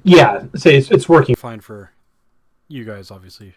Yeah, say it's working Fine for you guys, obviously.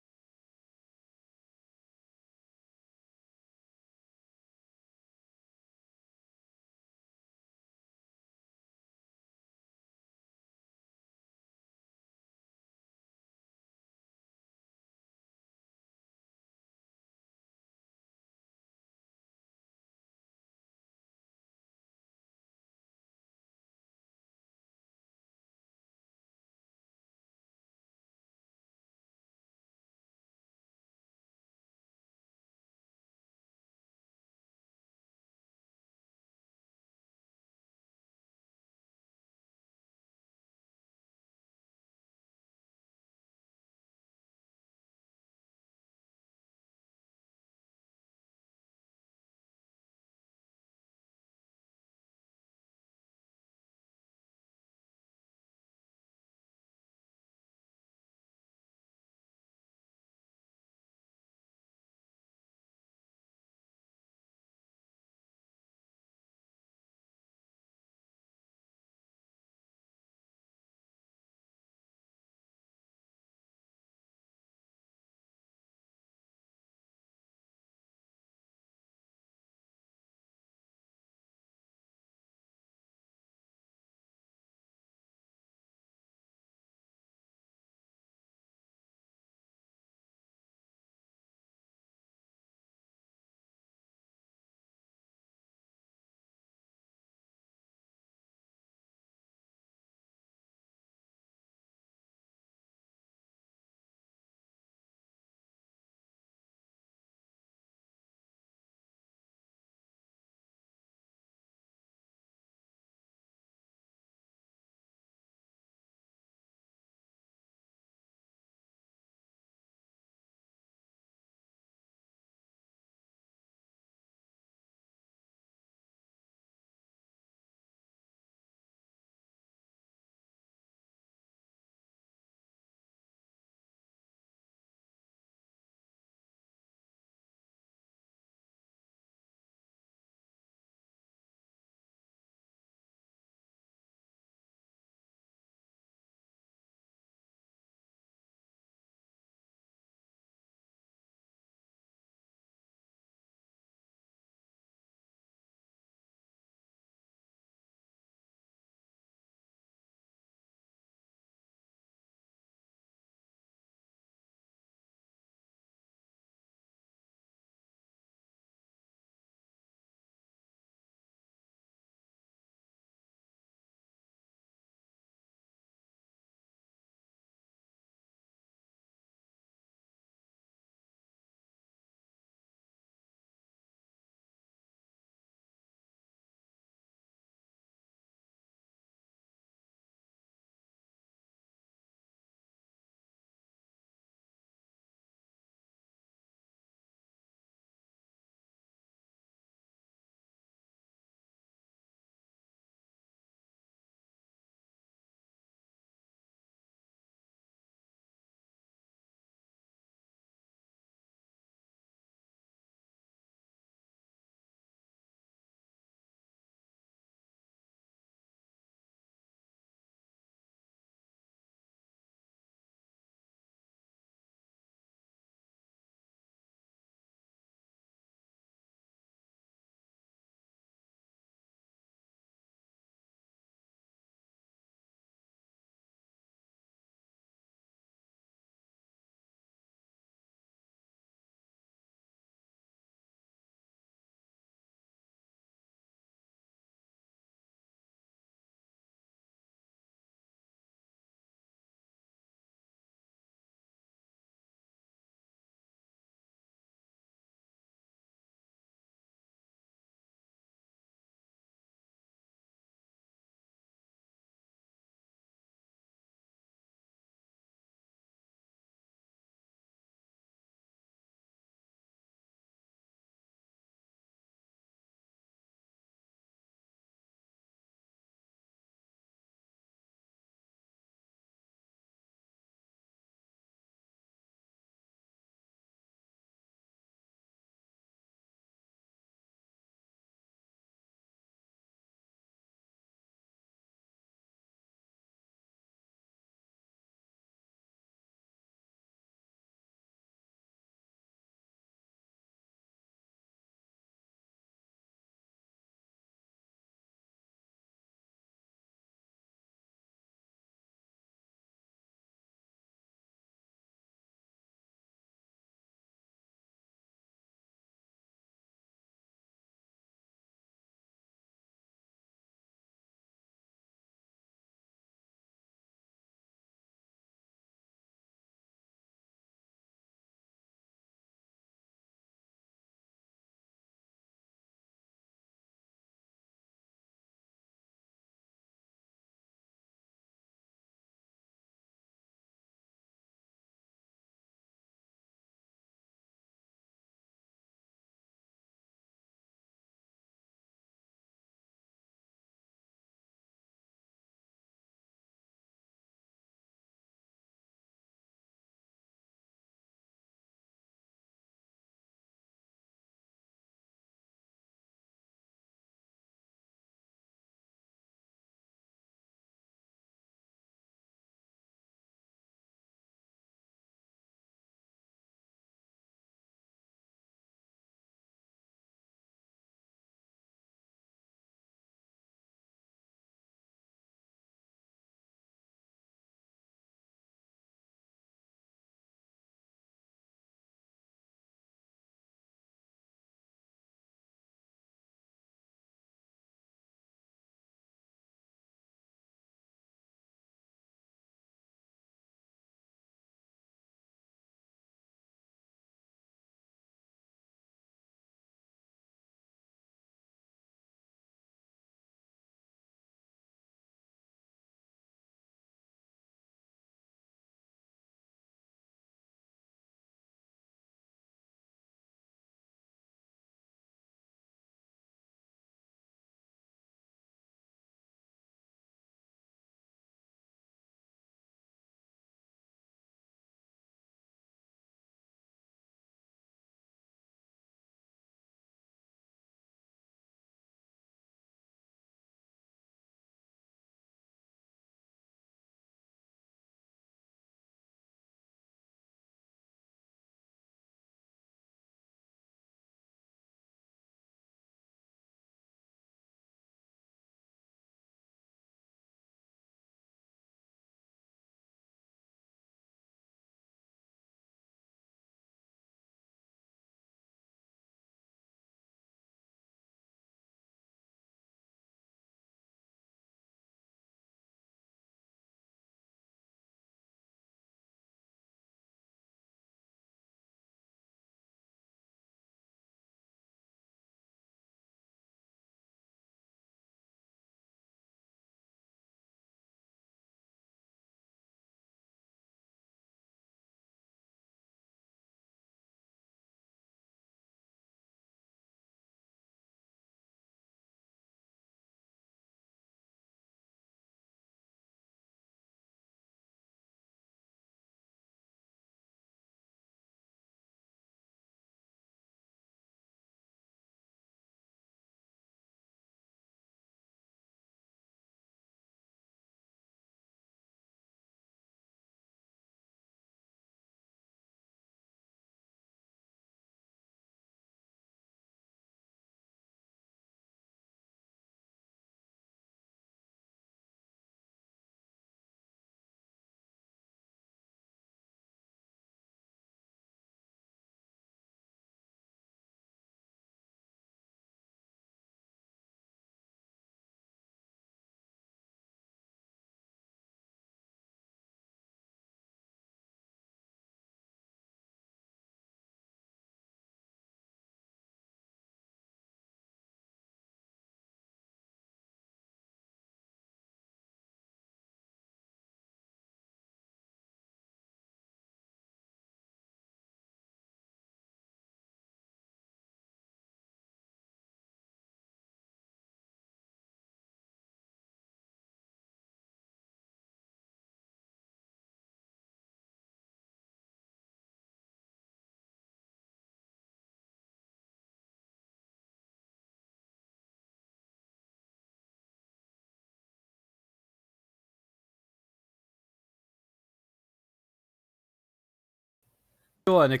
And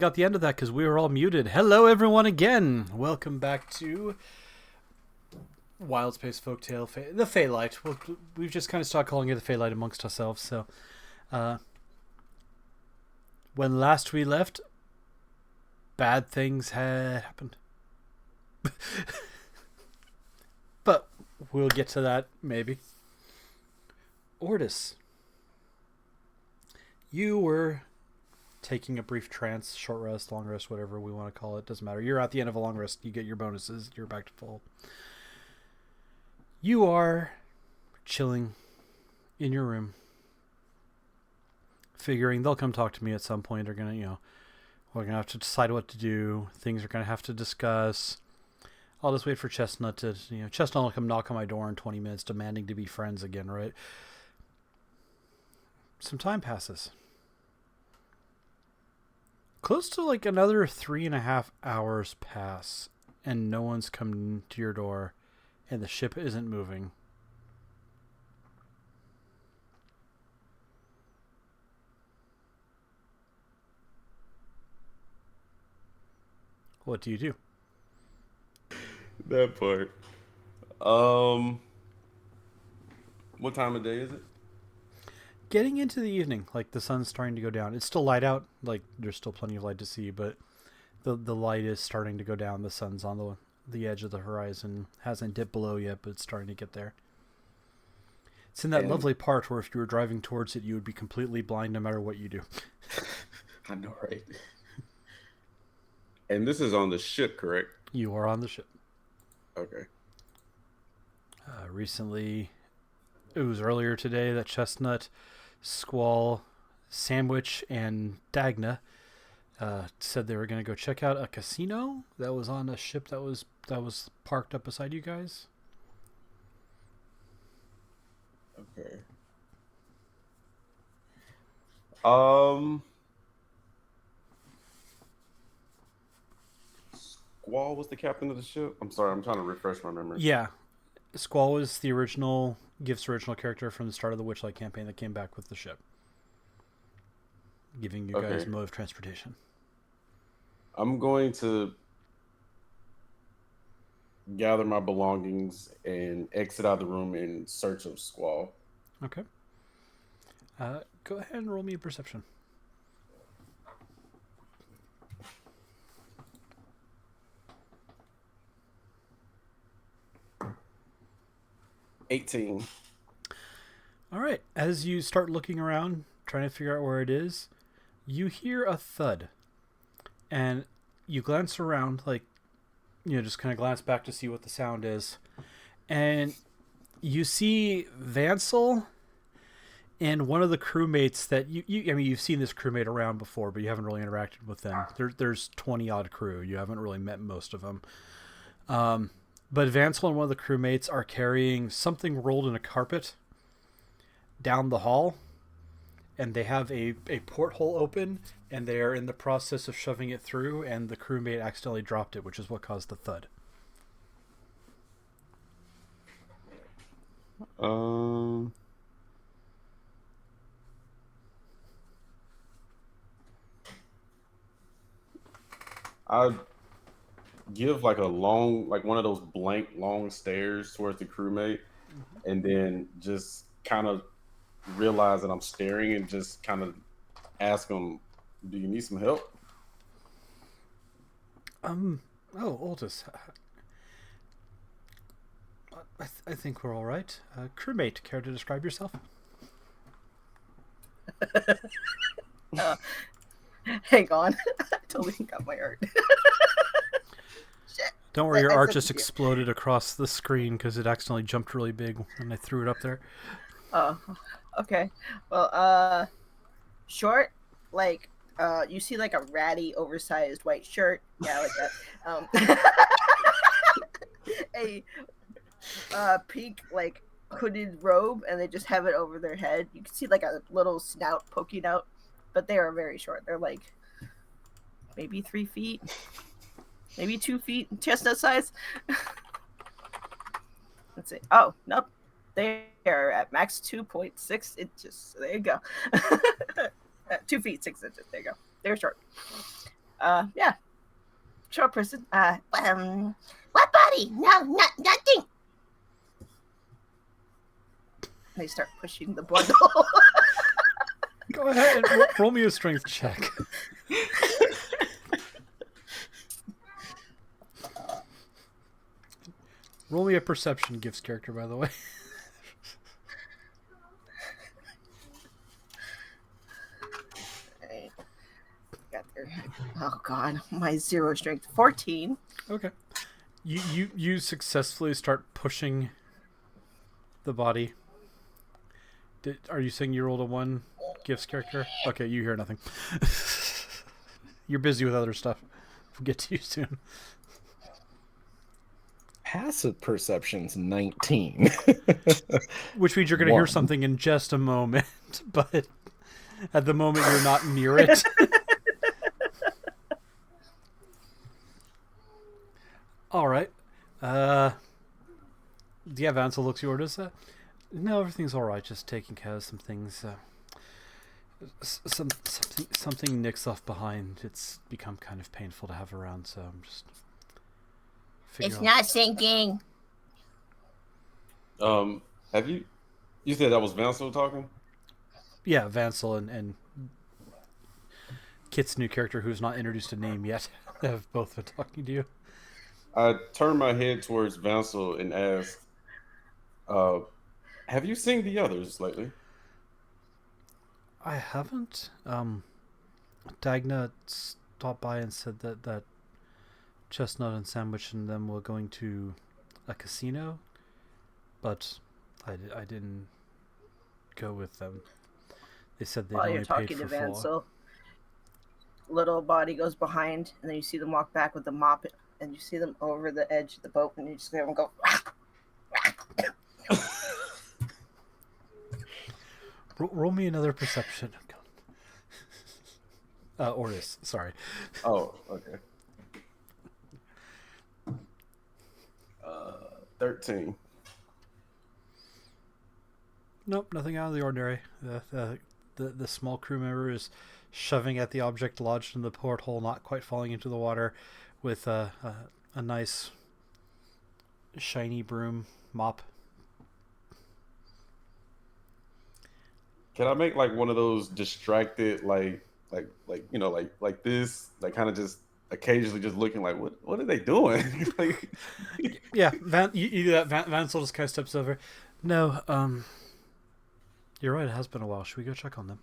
got the end of that because we were all muted. Hello, everyone, again. Welcome back to Wildspace Folktale, the Feylight. We've just kind of started calling it the Feylight amongst ourselves. So, when last we left, bad things had happened. But we'll get to that maybe. Ordis, you were taking a brief trance, short rest, long rest, whatever we want to call it. Doesn't matter. You're at the end of a long rest. You get your bonuses. You're back to full. You are chilling in your room, figuring they'll come talk to me at some point. They're going to, we're going to have to decide what to do. Things are going to have to discuss. I'll just wait for Chestnut to, Chestnut will come knock on my door in 20 minutes demanding to be friends again, right? Some time passes. Close to like another 3.5 hours pass, and no one's come to your door, and the ship isn't moving. What do you do? That part. What time of day is it? Getting into the evening, like the sun's starting to go down. It's still light out, like there's still plenty of light to see, but the light is starting to go down. The sun's on the edge of the horizon. Hasn't dipped below yet, but it's starting to get there. It's in that lovely part where if you were driving towards it, you would be completely blind no matter what you do. I know, right? And this is on the ship, correct? You are on the ship. Okay. Recently, it was earlier today that Chestnut, Squall, Sandwich, and Dagna said they were going to go check out a casino that was on a ship that was parked up beside you guys. Okay. Squall was the captain of the ship? I'm sorry, I'm trying to refresh my memory. Yeah. Squall was the original character from the start of the Witchlight campaign that came back with the ship, giving you guys mode of transportation. I'm going to gather my belongings and exit out of the room in search of Squall. Okay. Go ahead and roll me a perception. $18. All right. As you start looking around, trying to figure out where it is, you hear a thud. And you glance around, just kind of glance back to see what the sound is. And you see Vansel and one of the crewmates that you've seen this crewmate around before, but you haven't really interacted with them. There's 20-odd crew. You haven't really met most of them. But Vansel and one of the crewmates are carrying something rolled in a carpet down the hall, and they have a porthole open, and they are in the process of shoving it through, and the crewmate accidentally dropped it, which is what caused the thud. I give one of those blank long stares towards the crewmate, and then just kind of realize that I'm staring and just kind of ask him, do you need some help? Aldous, I think we're all right. Crewmate, care to describe yourself? Hang on. I totally got my art. Shit. Don't worry, your art just exploded across the screen because it accidentally jumped really big when I threw it up there. Oh, okay. Well, short, you see like a ratty, oversized white shirt. Yeah, like that. A pink, hooded robe, and they just have it over their head. You can see like a little snout poking out, but they are very short. They're maybe 3 feet, maybe 2 feet, chestnut size. Let's see. Oh, nope. They are at max 2.6 inches. So there you go. 2 feet 6 inches. There you go. they're short. Yeah, short person. What body? No, nothing. They start pushing the bundle. Go ahead and roll me a strength check. Roll me a perception gifts character, by the way. Oh god, my 0 strength. 14. Okay. You successfully start pushing the body. Are you saying you rolled a 1 gifts character? Okay, you hear nothing. You're busy with other stuff. We'll get to you soon. Passive perception's 19. Which means you're going to hear something in just a moment, but at the moment you're not near it. All right. Yeah, Vansel looks you over and says, no, everything's all right. Just taking care of some things. Something Nick's left behind. It's become kind of painful to have around, so I'm just... It's not sinking. Have you said that was Vansel talking? Yeah, Vansel and Kit's new character, who's not introduced a name yet, have both been talking to you. I turned my head towards Vansel and asked, have you seen the others lately? I haven't. Dagna stopped by and said that Chestnut and Sandwich and them were going to a casino, but I didn't go with them. They said they While only you're paid talking for to 4. Vansel, little body goes behind, and then you see them walk back with the mop, and you see them over the edge of the boat, and you just hear them go. Roll me another perception. Ortis, sorry. Oh, okay. 13. Nope, nothing out of the ordinary. The small crew member is shoving at the object lodged in the porthole, not quite falling into the water, with a nice shiny broom mop. Can I make like one of those distracted, like this, like kind of just occasionally just looking like, what are they doing? Like, yeah, you do that. Vansel just kind of steps over. No, you're right. It has been a while. Should we go check on them?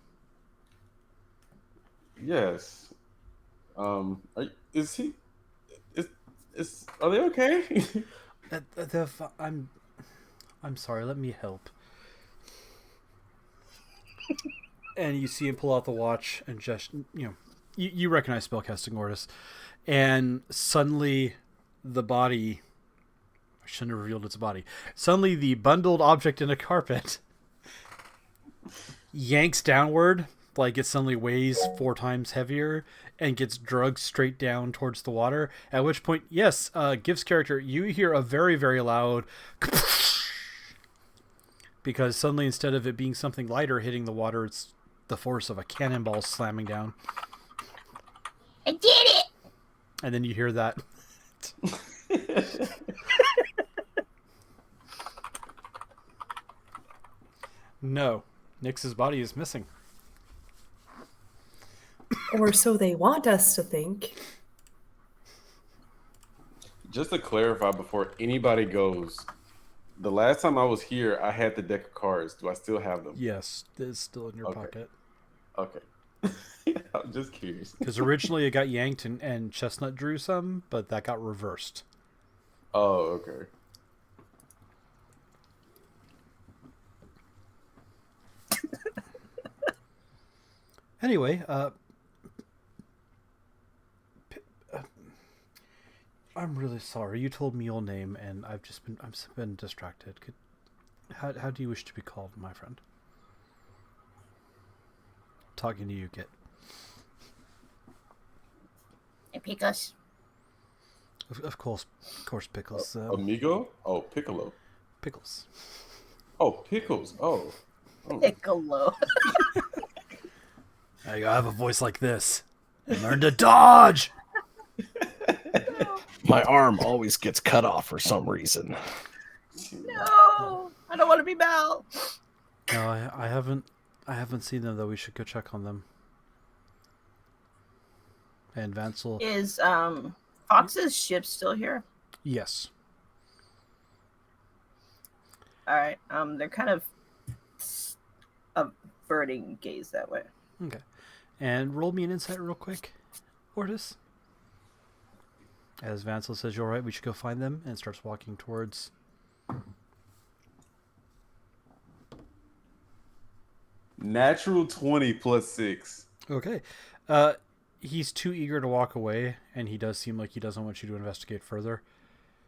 yes. Are they okay? I'm sorry. Let me help. And you see him pull out the watch and just, you recognize spellcasting Ortis, and suddenly the body, I shouldn't have revealed its body. Suddenly the bundled object in a carpet yanks downward, like it suddenly weighs 4 times heavier and gets drugged straight down towards the water. At which point, yes, Gift's character, you hear a very, very loud because suddenly instead of it being something lighter hitting the water, it's the force of a cannonball slamming down. I did it! And then you hear that. No, Nyx's body is missing. Or so they want us to think. Just to clarify before anybody goes, the last time I was here, I had the deck of cards. Do I still have them? Yes, it's still in your pocket. Okay. I'm just curious. Because originally it got yanked and Chestnut drew some, but that got reversed. Oh, okay. Anyway, I'm really sorry. You told me your name, and I've been distracted. How do you wish to be called, my friend? Talking to you, Kit. Picos. Of course, Pickles. Amigo? Oh, Piccolo. Pickles. Oh, Pickles. Oh. Piccolo. I have a voice like this. Learn to dodge. My arm always gets cut off for some reason. No, I don't want to be Mal. No, I haven't seen them though. We should go check on them. And Vansel. Is Fox's ship still here? Yes. All right. They're kind of averting gaze that way. Okay. And roll me an insight real quick, Ortis. As Vansel says, "You're right. We should go find them," and starts walking towards. Natural 20 plus 6. Okay. He's too eager to walk away, and he does seem like he doesn't want you to investigate further.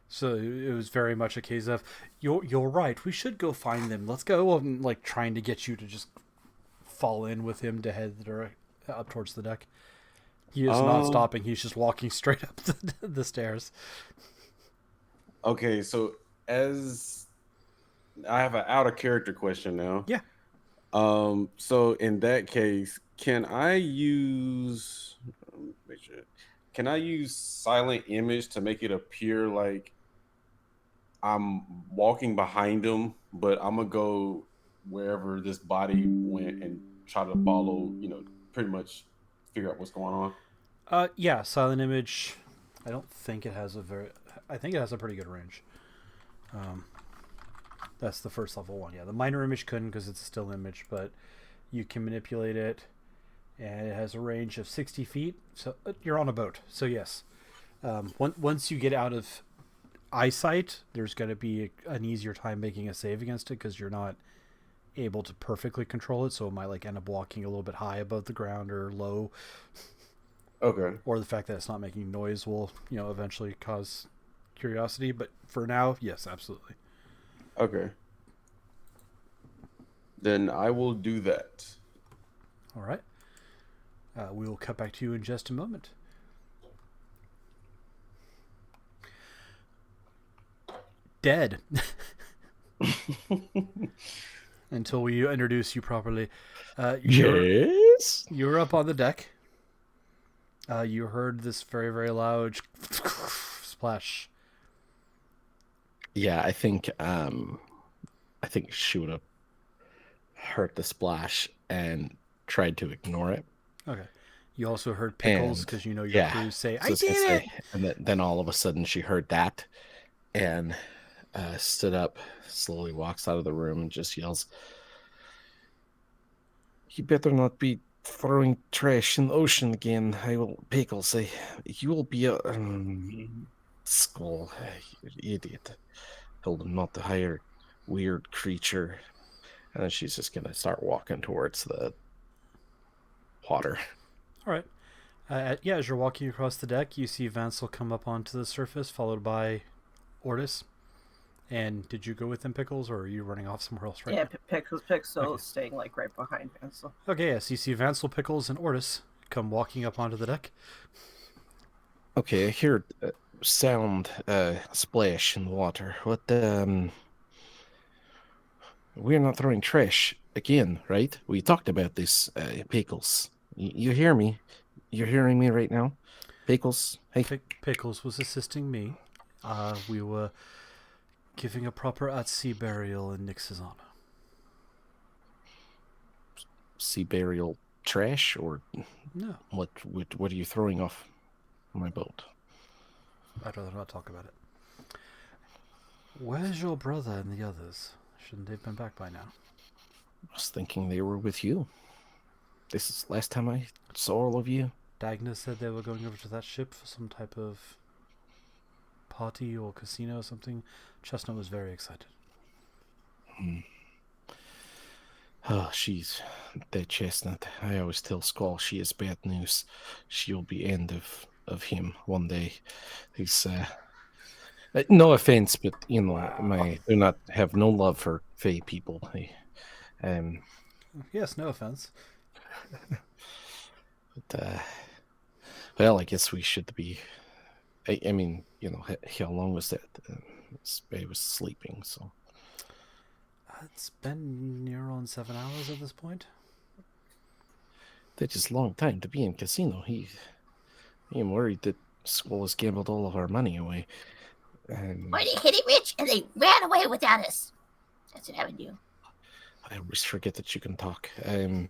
So it was very much a case of, you're right. We should go find them. Let's go. I'm like trying to get you to just fall in with him to head up towards the deck. He is not stopping. He's just walking straight up the stairs. Okay, so as I have an out of character question now. Yeah. So in that case, can I use silent image to make it appear like I'm walking behind him, but I'm gonna go wherever this body went and try to follow, pretty much figure out what's going on? Yeah, silent image. I think it has a pretty good range. That's the first level one. Yeah, the minor image couldn't because it's a still image, but you can manipulate it, and it has a range of 60 feet. So you're on a boat. So yes, once you get out of eyesight, there's going to be an easier time making a save against it because you're not able to perfectly control it. So it might end up walking a little bit high above the ground or low. Okay. Or the fact that it's not making noise will, eventually cause curiosity. But for now, yes, absolutely. Okay. Then I will do that. All right. We will cut back to you in just a moment. Dead. Until we introduce you properly. Yes? You're up on the deck. You heard this very, very loud splash. Yeah, I think she would have heard the splash and tried to ignore it. Okay. You also heard Pickles because your crew say, So "I was gonna did it!" say, and then all of a sudden she heard that and stood up, slowly walks out of the room and just yells, "You better not be throwing trash in the ocean again. I will, Pickles say, you will be a skull, you idiot. Told him not to hire weird creature." And then she's just gonna start walking towards the water. All right. As you're walking across the deck, you see Vansel come up onto the surface, followed by Ortis. And did you go with them, Pickles, or are you running off somewhere else right Yeah, now? Pickles Okay. staying right behind Vansel. Okay, yes, you see Vansel, Pickles, and Ortis come walking up onto the deck. Okay, I hear sound splash in the water. What we're not throwing trash again, right? We talked about this, Pickles. You hear me? You're hearing me right now? Pickles? Hey. Pickles was assisting me. We were giving a proper at-sea burial in Nyx's honor. Sea burial trash, or No, what are you throwing off my boat? I'd rather not talk about it. Where's your brother and the others? Shouldn't they have been back by now? I was thinking they were with you. This is last time I saw all of you. Dagna said they were going over to that ship for some type of party or casino or something. Chestnut was very excited. Oh, she's that Chestnut. I always tell Skull she is bad news. She'll be end of him one day. He's no offense, but I do not have no love for Fey people. Yes, no offense. But well, I guess we should be. I mean, how long was that? I was sleeping, so. It's been near on 7 hours at this point. That is a long time to be in casino. I am worried that Skull has gambled all of our money away. Or they hit it rich and they ran away without us. That's what happened to you. I always forget that you can talk. They're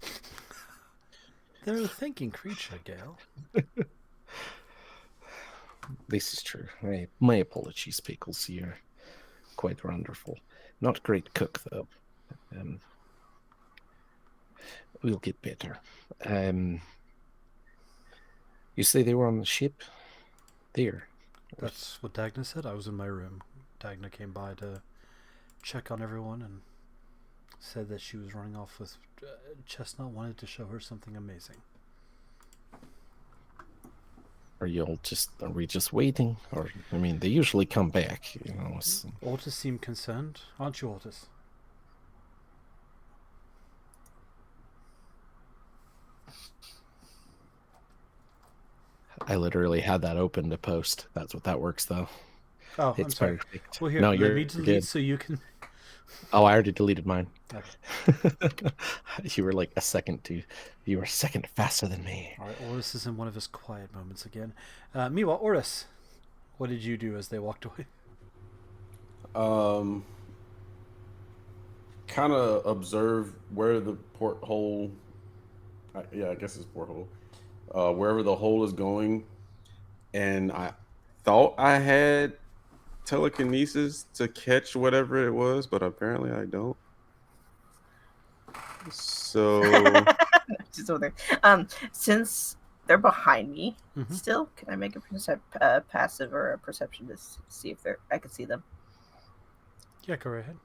a thinking creature, Gale. This is true. My apologies, Pickles. You're quite wonderful. Not great cook, though. We'll get better. You say they were on the ship? There. That's what Dagna said. I was in my room. Dagna came by to check on everyone and said that she was running off with Chestnut wanted to show her something amazing. Are we just waiting? Or, I mean, they usually come back, you know. So. Ortis seemed concerned. Aren't you, Ortis? I literally had that open to post. That's what that works, though. Oh, It's I'm sorry. perfect. Well, here, No, let you're me delete good. so you can... Oh, I already deleted mine. Okay. You were like a second faster than me. All right, Ortis is in one of his quiet moments again. Meanwhile, Ortis, what did you do as they walked away? Kind of observe where the porthole. Yeah, I guess it's porthole. Wherever the hole is going, and I thought I had telekinesis to catch whatever it was, but apparently I don't. So Just over there. Since they're behind me Mhm. still, can I make a passive or a perception to see if I can see them? Yeah, go right ahead.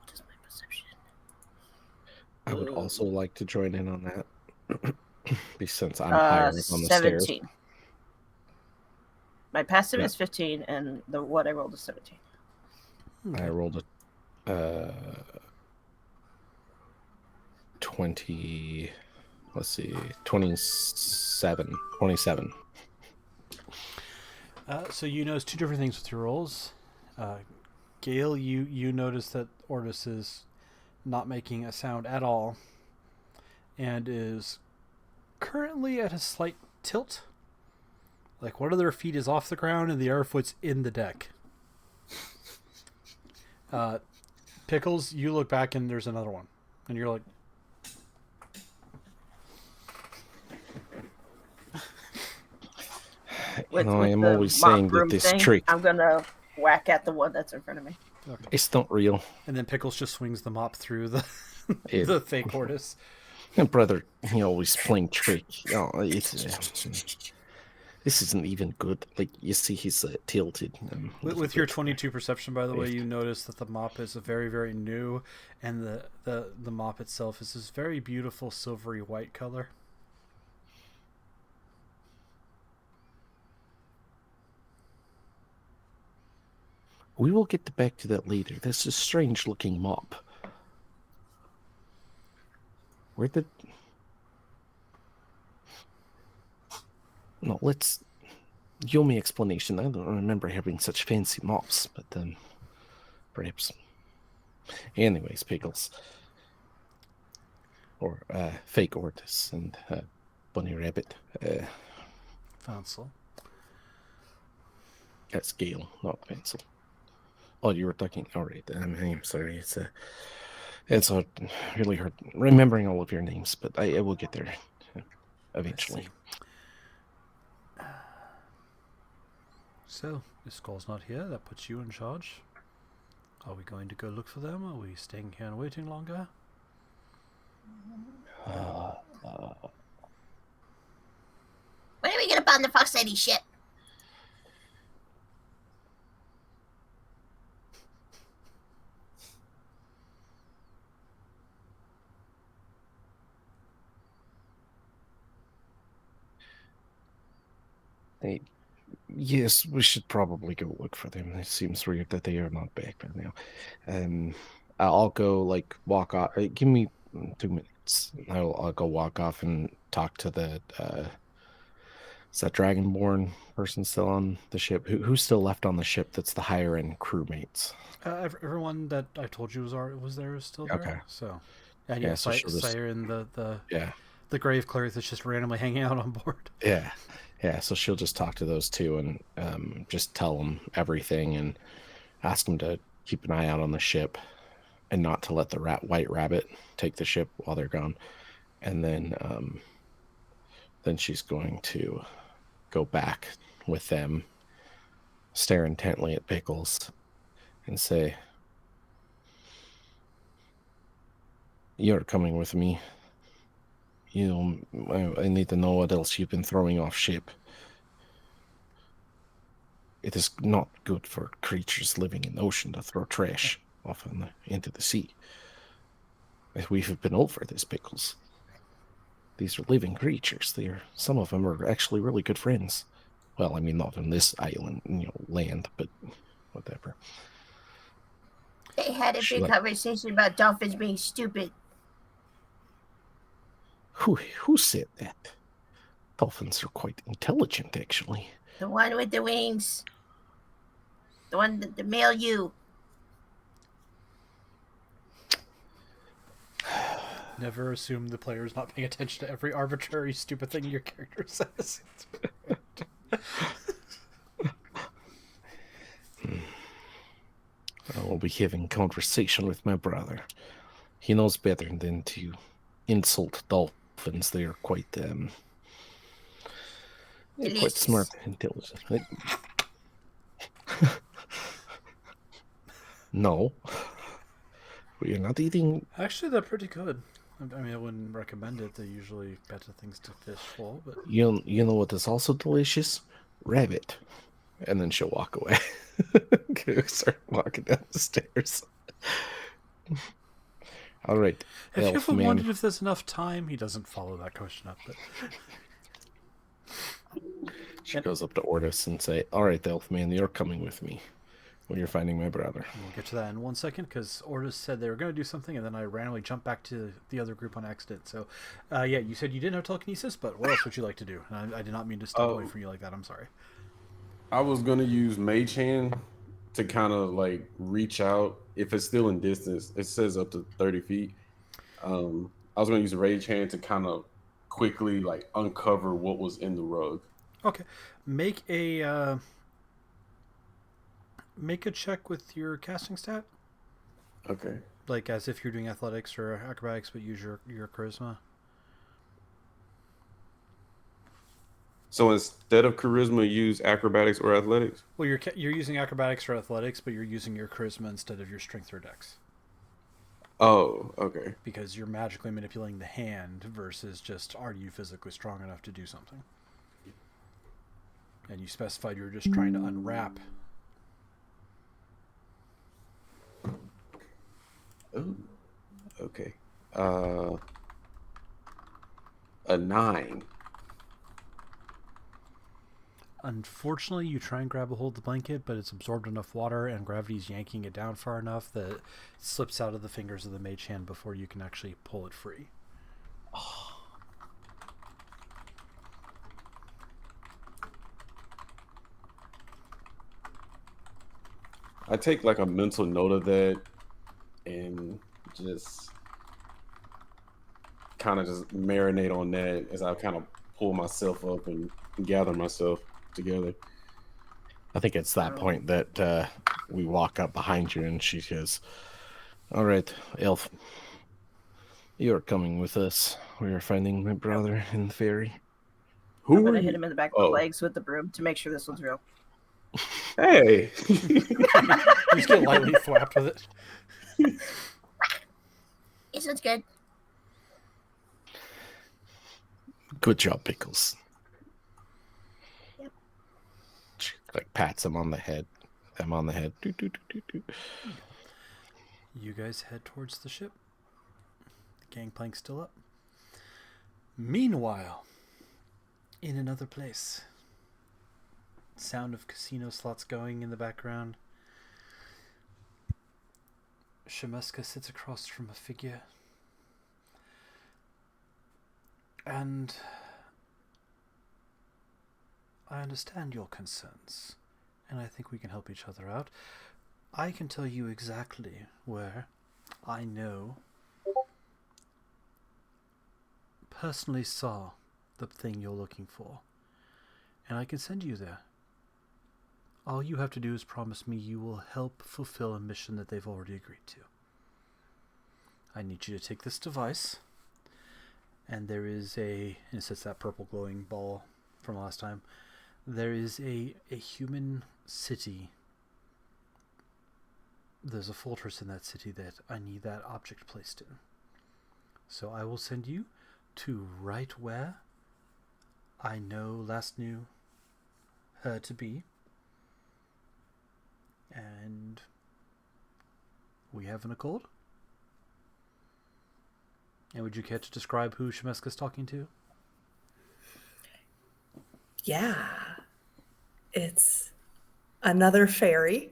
What is my perception? I would also like to join in on that. Since I'm higher up on the stairs. 17. My passive Yeah. is 15, and the what I rolled is 17. I rolled a 20. Let's see, 27. So you notice two different things with your rolls. Gale, you notice that Ortis is not making a sound at all and is currently at a slight tilt. Like one of their feet is off the ground and the other foot's in the deck. Pickles, you look back and there's another one. And you're like... I am the always mop saying that broom this thing, trick I'm gonna whack at the one that's in front of me. is not real. And then Pickles just swings the mop through the It- the fake Ortis. And brother, he always playing trick. This isn't even good. Like, you see, he's tilted. With your 22 perception, by the way, you notice that the mop is very, very new, and the mop itself is this very beautiful silvery white color. We will get back to that later. That's a strange-looking mop. Where did... No, let's... You owe me explanation. I don't remember having such fancy mops, but then... Perhaps... Anyways, Pickles. Or, fake Ortis and, Bunny Rabbit. Fancel. That's Gale, not Pencil. Oh, you were talking... Alright, I'm sorry. It's really hard remembering all of your names, but I will get there eventually. So, if Skull's not here, that puts you in charge. Are we going to go look for them? Are we staying here and waiting longer? When are we gonna bomb the Fox Lady ship? Yes, we should probably go look for them. It seems weird that they are not back by now. I'll go walk off. Give me 2 minutes. I'll go walk off and talk to the Is that Dragonborn person still on the ship? Who's still left on the ship that's the higher end crewmates? Everyone that I told you was there is still there. Okay. So, and Yeah, yeah, so she'll just- Sire and Yeah. the grave cleric that's just randomly hanging out on board. Yeah. Yeah, so she'll just talk to those two and just tell them everything and ask them to keep an eye out on the ship and not to let the white rabbit take the ship while they're gone. And then she's going to go back with them, stare intently at Pickles, and say, "You're coming with me. You know, I need to know what else you've been throwing off ship. It is not good for creatures living in the ocean to throw trash off into the sea. We have been over this, Pickles. These are living creatures. Some of them are actually really good friends. Well, I mean, not on this island, land, but whatever." They had a big conversation about dolphins being stupid. Who said that? Dolphins are quite intelligent, actually. The one with the wings. The one that the male you. Never assume the player is not paying attention to every arbitrary stupid thing your character says. I will be having conversation with my brother. He knows better than to insult dolphins. They are quite quite smart and intelligent. No. We're not eating. Actually, they're pretty good. I mean, I wouldn't recommend it. They're usually better things to fish for, but You know what is also delicious? Rabbit. And then she'll walk away. Start walking down the stairs. All right. Have you Elf ever man. wondered if there's enough time? He doesn't follow that question up, but She goes up to Ortis and say, "All right, Elf man, you're coming with me when you're finding my brother." we'll get to that in 1 second because Ortis said they were going to do something, and then I randomly jumped back to the other group on accident. So, yeah, you said you didn't have telekinesis, but what else would you like to do? And I did not mean to step away from you like that. I'm sorry. I was gonna use Mage Hand to kind of like reach out if it's still in distance. It says up to 30 feet. I was gonna use Rage Hand to kind of quickly like uncover what was in the rug. Okay, make a check with your casting stat, Okay. like as if you're doing athletics or acrobatics, but use your charisma. So instead of charisma, use acrobatics or athletics. Well, you're using acrobatics or athletics, but you're using your charisma instead of your strength or dex. Oh, okay. Because you're magically manipulating the hand versus just are you physically strong enough to do something. And you specified you were just trying to unwrap. Oh, okay. A 9. Unfortunately, you try and grab a hold of the blanket, but it's absorbed enough water and gravity's yanking it down far enough that it slips out of the fingers of the mage hand before you can actually pull it free. I take like a mental note of that and just kind of just marinate on that as I kind of pull myself up and gather myself together. I think it's that point that we walk up behind you and she says, "All right, Elf, you're coming with us. We are finding my brother in the ferry." Who I'm are gonna you? hit him in the back of the legs with the broom to make sure this one's real. Hey. You just get lightly thwapped with it. This one's good. Good job, Pickles. Yep. She like pats him on the head. Them on the head. Doo, doo, doo, doo, doo. You guys head towards the ship. The gangplank's still up. Meanwhile, in another place, sound of casino slots going in the background. Shemeska sits across from a figure. And I understand your concerns, and I think we can help each other out. I can tell you exactly where I know, personally saw the thing you're looking for, and I can send you there. All you have to do is promise me you will help fulfill a mission that they've already agreed to. I need you to take this device, and there is and it's that purple glowing ball from last time. There is a human city. There's a fortress in that city that I need that object placed in. So I will send you to right where I know last knew her to be. And we have an accord. And would you care to describe who Shemeska's talking to? Yeah. It's another fairy.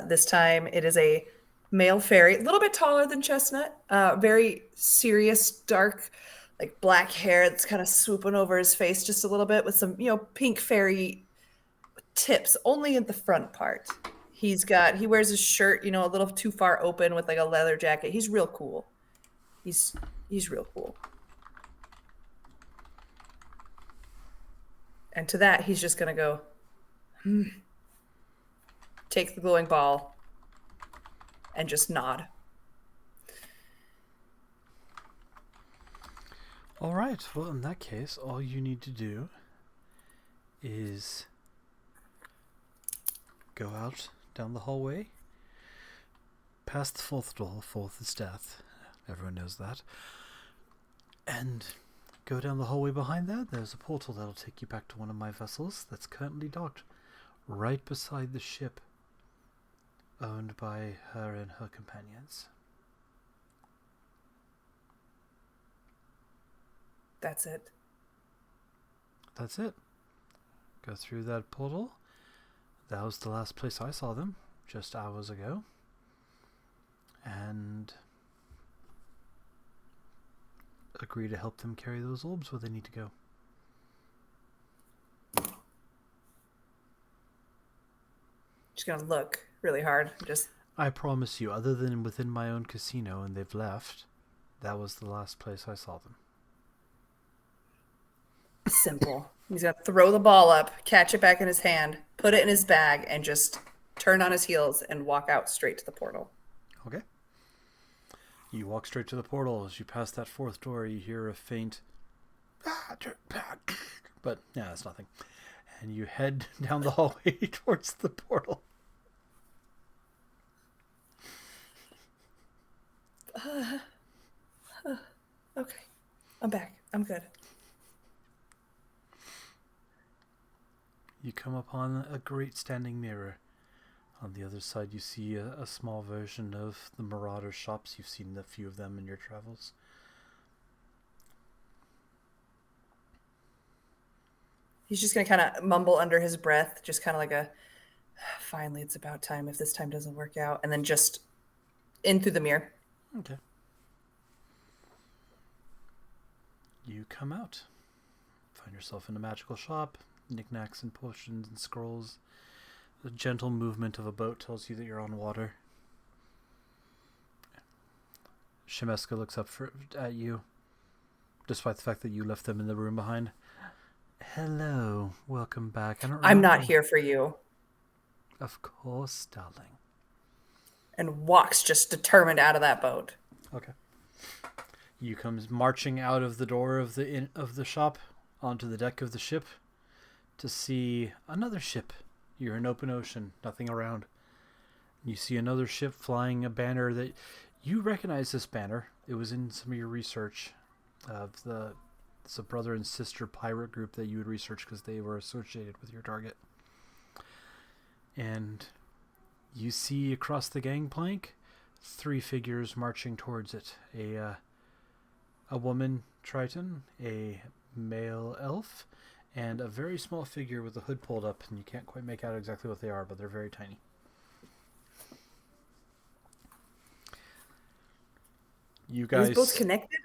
This time it is a male fairy, a little bit taller than Chestnut, very serious, dark, like black hair that's kind of swooping over his face just a little bit with some, pink fairy tips only in the front part. He wears his shirt, a little too far open with like a leather jacket. He's real cool. He's real cool. And to that, he's just going to go, take the glowing ball, and just nod. All right. Well, in that case, all you need to do is go out down the hallway, past the fourth door. Fourth is death. Everyone knows that. And go down the hallway behind there. There's a portal that'll take you back to one of my vessels that's currently docked right beside the ship owned by her and her companions. That's it. That's it. Go through that portal. That was the last place I saw them, just hours ago. And agree to help them carry those orbs where they need to go. Just gonna look really hard. I promise you, other than within my own casino and they've left, that was the last place I saw them. Simple. He's gonna throw the ball up, catch it back in his hand, put it in his bag, and just turn on his heels and walk out straight to the portal. Okay. You walk straight to the portal. As you pass that fourth door, you hear a faint but yeah, it's nothing. And you head down the hallway towards the portal. Okay. I'm back. I'm good. You come upon a great standing mirror. On the other side, you see a small version of the Marauder shops. You've seen a few of them in your travels. He's just going to kind of mumble under his breath, just kind of like finally, it's about time if this time doesn't work out. And then just in through the mirror. Okay. You come out. Find yourself in a magical shop. Knickknacks and potions and scrolls. The gentle movement of a boat tells you that you're on water. Shemeska looks up at you, despite the fact that you left them in the room behind. Hello, welcome back. I'm not here for you. Of course, darling. And walks just determined out of that boat. Okay. You come marching out of the door of the shop onto the deck of the ship to see another ship. You're in open ocean, nothing around. You see another ship flying a banner that you recognize. This banner. It was in some of your research of it's a brother and sister pirate group that you had researched because they were associated with your target. And you see across the gangplank 3 figures marching towards it. A woman Triton, a male elf, and a very small figure with the hood pulled up, and you can't quite make out exactly what they are, but they're very tiny. You guys... Are these boats connected?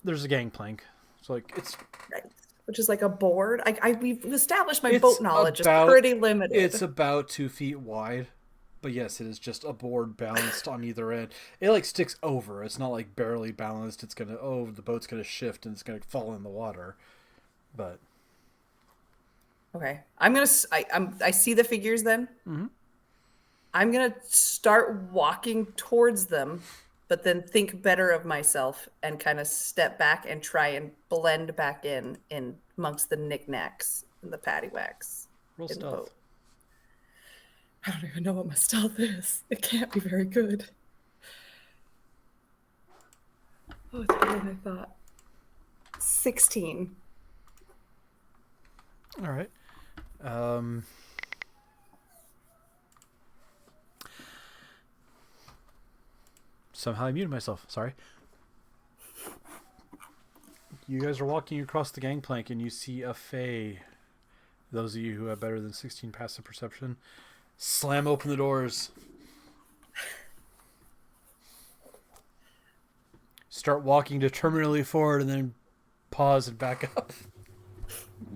There's a gangplank. So, it's... Right. which is like a board. We've established my It's boat knowledge is about- pretty limited. It's about 2 feet wide. But yes, it is just a board balanced on either end. It like sticks over. It's not like barely balanced. It's gonna the boat's gonna shift and it's gonna fall in the water. But Okay, I see the figures then. Mhm. I'm gonna start walking towards them, but then think better of myself and kind of step back and try and blend back in amongst the knickknacks and the paddywhacks roll in the stealth. boat. I don't even know what my stealth is. It can't be very good. Oh, it's better than I thought. 16. All right. Somehow I muted myself. Sorry. You guys are walking across the gangplank and you see a fae. Those of you who have better than 16 passive perception, slam open the doors. Start walking determinedly forward and then pause and back up.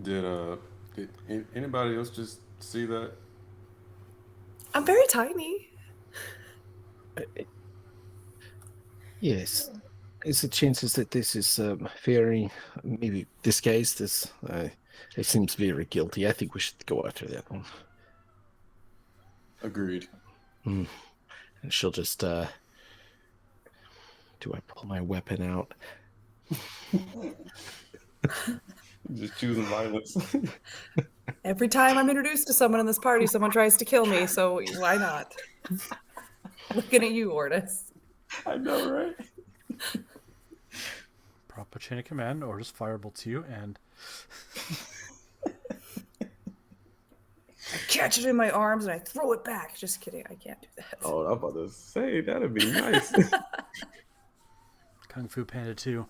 Did anybody else just see that? I'm very tiny. Yes. Is the chances that this is fairy maybe disguised as it seems very guilty. I think we should go after that one. Agreed. And she'll just do I pull my weapon out? Just choosing violence. Every time I'm introduced to someone in this party, someone tries to kill me, so why not? Looking at you, Ortis. I know, right? Prop a chain of command or just firebolt to you and I catch it in my arms and I throw it back. Just kidding, I can't do that. Oh, I'm about to say that'd be nice. Kung Fu Panda 2.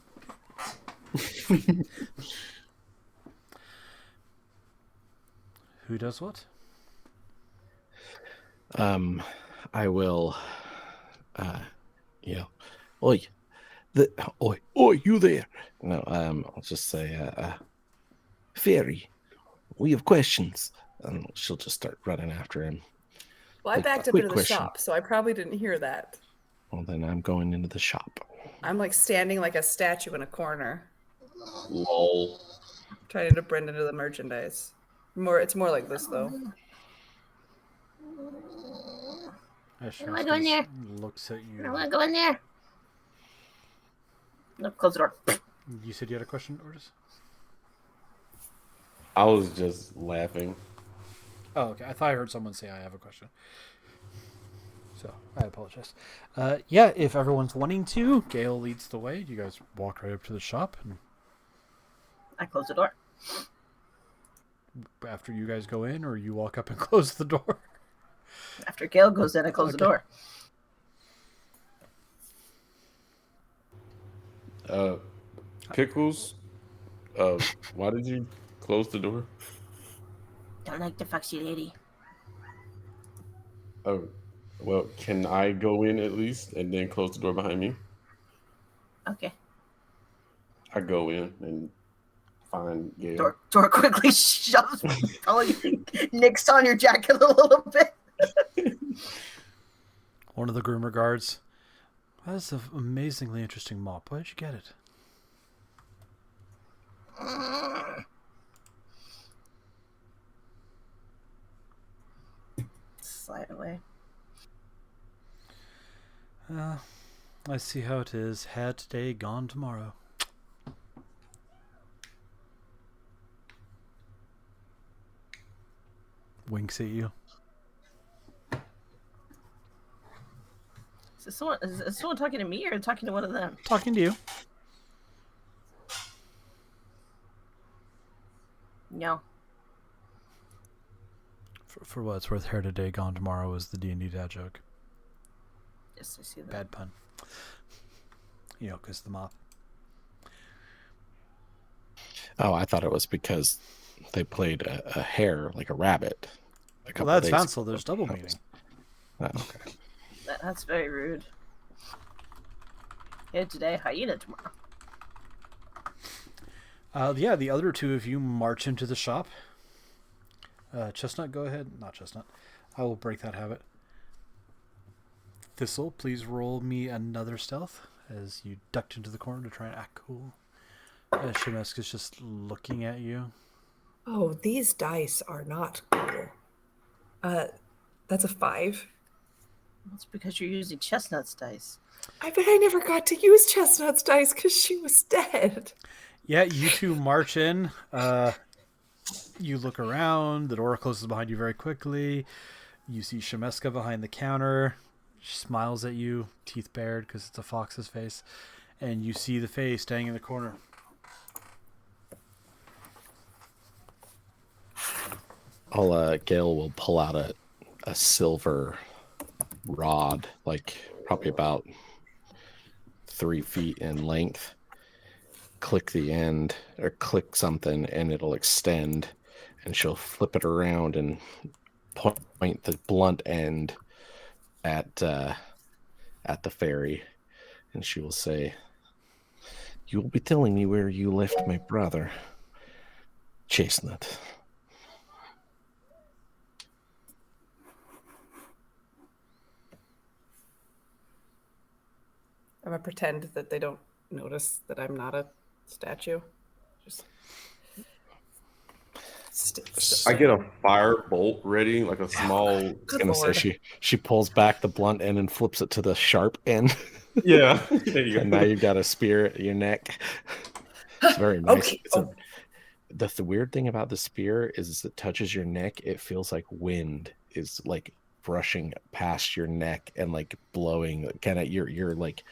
Who does what? I will oi, oi, you there. No, I'll just say fairy, we have questions. And she'll just start running after him. Well, I Like, backed up quick into the question. shop, so I probably didn't hear that. Well, then I'm going into the shop. I'm like standing like a statue in a corner, Lol. trying to blend into the merchandise. It's more like this though. Ashton wanna go in there. looks at I you. want to go in there. No, close the door. You said you had a question, Ortis? I was just laughing. Oh, okay. I thought I heard someone say I have a question. So, I apologize. Yeah, if everyone's wanting to, Gale leads the way. You guys walk right up to the shop, and I close the door. after you guys go in, or you walk up and close the door? After Gail goes in, I close the Okay. door. Pickles, why did you close the door? Don't like the foxy lady. Oh, well, can I go in at least and then close the door behind me? Okay. I go in and find Gail. Door quickly shoves all your nicks on your jacket a little bit. One of the groomer guards. That's an amazingly interesting mop. Where did you get it? Slide away. I see how it is. Had today, gone tomorrow. Winks at you. Is someone talking to me or talking to one of them? Talking to you. No. For what it's worth, hair today, gone tomorrow is the D&D dad joke. Yes, I see that. Bad pun. You know, because the mop. Oh, I thought it was because they played a hare like a rabbit. Well, that's Vansel. There's double meaning. Oh, okay. That's very rude. Here today, hyena tomorrow. Yeah, the other two of you march into the shop. Chestnut, go ahead. Not Chestnut. I will break that habit. Thistle, please roll me another stealth as you ducked into the corner to try and act cool. Shemesk is just looking at you. Oh, these dice are not cool. That's a 5. That's because you're using Chestnut's dice. I bet I never got to use Chestnut's dice because she was dead. Yeah, you two march in. You look around. The door closes behind you very quickly. You see Shemeska behind the counter. She smiles at you, teeth bared because it's a fox's face. And you see the face staying in the corner. Gale will pull out a silver rod, like probably about 3 feet in length. Click the end or click something and it'll extend, and she'll flip it around and point the blunt end at the fairy, and she will say, "You will be telling me where you left my brother, Chestnut." I'm gonna pretend that they don't notice that I'm not a statue. Just I get a fire bolt ready, like a small. I was Good gonna Lord. say she pulls back the blunt end and flips it to the sharp end. Yeah, there you go. And now you've got a spear at your neck. It's very nice. Okay. It's the weird thing about the spear is it touches your neck. It feels like wind is like brushing past your neck and like blowing kind of your like